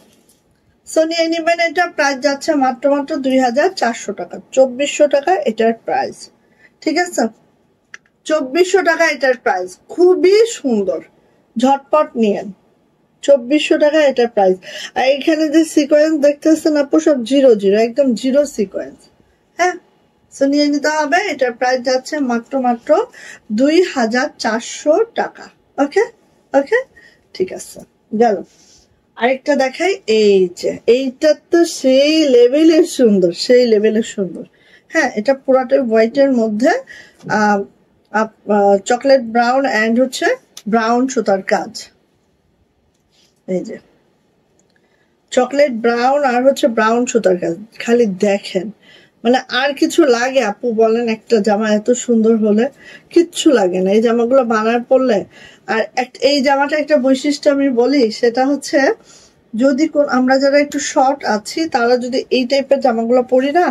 সো নিয়ে নিবেন। এটা প্রাইস যাচ্ছে মাত্র 2400 টাকা, 2400 টাকা এটার প্রাইস, ঠিক আছে, 2400 টাকা এটার প্রাইস। খুবই সুন্দর, ঝটপট নিয়েন, 2400 টাকা এটার প্রাইস। আর এখানে যে সিকোয়েন্স দেখতেছেন আপু, সব 0 একদম 0 সিকোয়েন্স। হ্যাঁ, সো নিয়ে নিতে হবে। এটার প্রাইস যাচ্ছে মাত্র 2400 টাকা। ওকে ওকে, ঠিক আছে, গেল। আরেকটা দেখাই, এই যে এইটা তো সেই লেভেলের সুন্দর, সেই লেভেলের সুন্দর। হ্যাঁ, এটা পুরাটাই হোয়াইটের মধ্যে চকলেট ব্রাউন অ্যান্ড হচ্ছে ব্রাউন সুতার কাজ। এই যে চকলেট ব্রাউন আর হচ্ছে ব্রাউন সুতার কাজ, খালি দেখেন, মানে আর কিছু লাগে আপু বলেন একটা জামা এত সুন্দর হলে? কিচ্ছু লাগে না এই জামাগুলো বানার পরলে। আর এই জামাটা একটা বৈশিষ্ট্য আমি বলি, সেটা হচ্ছে যদি আমরা যারা একটু শর্ট আছি তারা যদি এই টাইপের জামাগুলো পরি না,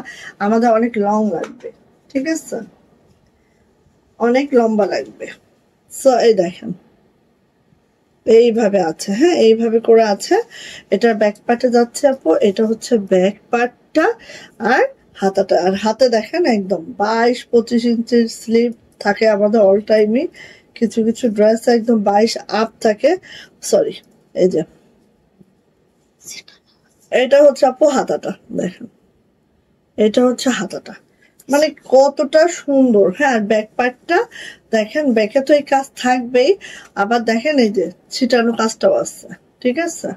আমাদের অনেক লং লাগবে, ঠিক আছে, অনেক লম্বা লাগবে। সো এই দেখেন এইভাবে আছে। হ্যাঁ, এইভাবে করে আছে। এটার ব্যাক পার্টে যাচ্ছে আপু, এটা হচ্ছে ব্যাক পার্টটা, আর হাতাটা। আর হাতে দেখেন একদম 22-25 ইঞ্চির স্লিভ থাকে আমাদের অল টাইমই, কিছু কিছু ড্রেস একদম 22 আপ থাকে। সরি, এই যে এটা হচ্ছে আপু হাতাটা, দেখেন এটা হচ্ছে হাতাটা, মানে কতটা সুন্দর। হ্যাঁ, ব্যাক পার্টটা দেখেন, ব্যাকে তো এই কাজ থাকবেই, আবার দেখেন এই যে ছিটানো কাজটাও আছে, ঠিক আছে।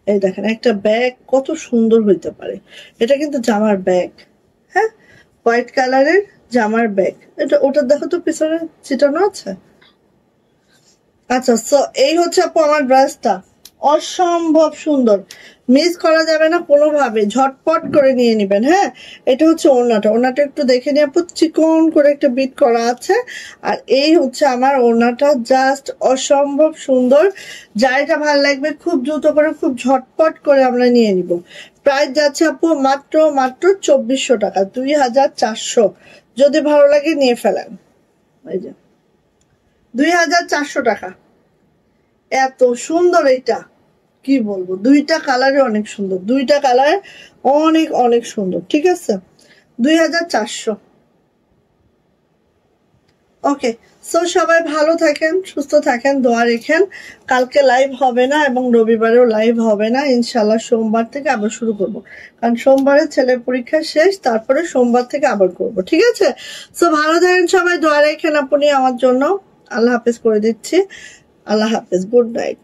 এই দেখেন একটা ব্যাগ কত সুন্দর হইতে পারে, এটা কিন্তু জামার ব্যাগ। হ্যাঁ, হোয়াইট কালারের জামার ব্যাগ। এটা ওটা দেখো তো পিছনে ছিটানো আছে। আচ্ছা, সো এই হচ্ছে আপু আমার ড্রেসটা, অসম্ভব সুন্দর, মিস করা যাবে না কোনোভাবে, ঝটপট করে নিয়ে নিবেন। হ্যাঁ, এটা হচ্ছে ওড়নাটা একটু দেখে নিয়ে আপু, চিকন করে একটা বিট করা আছে। আর এই হচ্ছে আমার ওড়নাটা, জাস্ট অসম্ভব সুন্দর। যার এটা ভালো লাগবে খুব দ্রুত করে, খুব ঝটপট করে আমরা নিয়ে নিব। প্রাইস যাচ্ছে আপু মাত্র 2400 টাকা, 2400। যদি ভালো লাগে নিয়ে ফেলেন। এই যে 2400 টাকা, এত সুন্দর। এটা কি বলবো, দুইটা কালারে অনেক সুন্দর, দুইটা কালার অনেক অনেক সুন্দর, ঠিক আছে, 2400। ওকে, সো সবাই ভালো থাকেন, সুস্থ থাকেন, দোয়া রেখেন। কালকে লাইভ হবে না এবং রবিবারেও লাইভ হবে না, ইনশাল্লাহ সোমবার থেকে আবার শুরু করব, কারণ সোমবারে ছেলের পরীক্ষা শেষ, তারপরে সোমবার থেকে আবার করব, ঠিক আছে? সো ভালো থাকেন সবাই, দোয়া রেখেন আপনি আমার জন্য। আল্লাহ হাফেজ করে দিচ্ছি, আল্লাহ হাফেজ, গুড নাইট।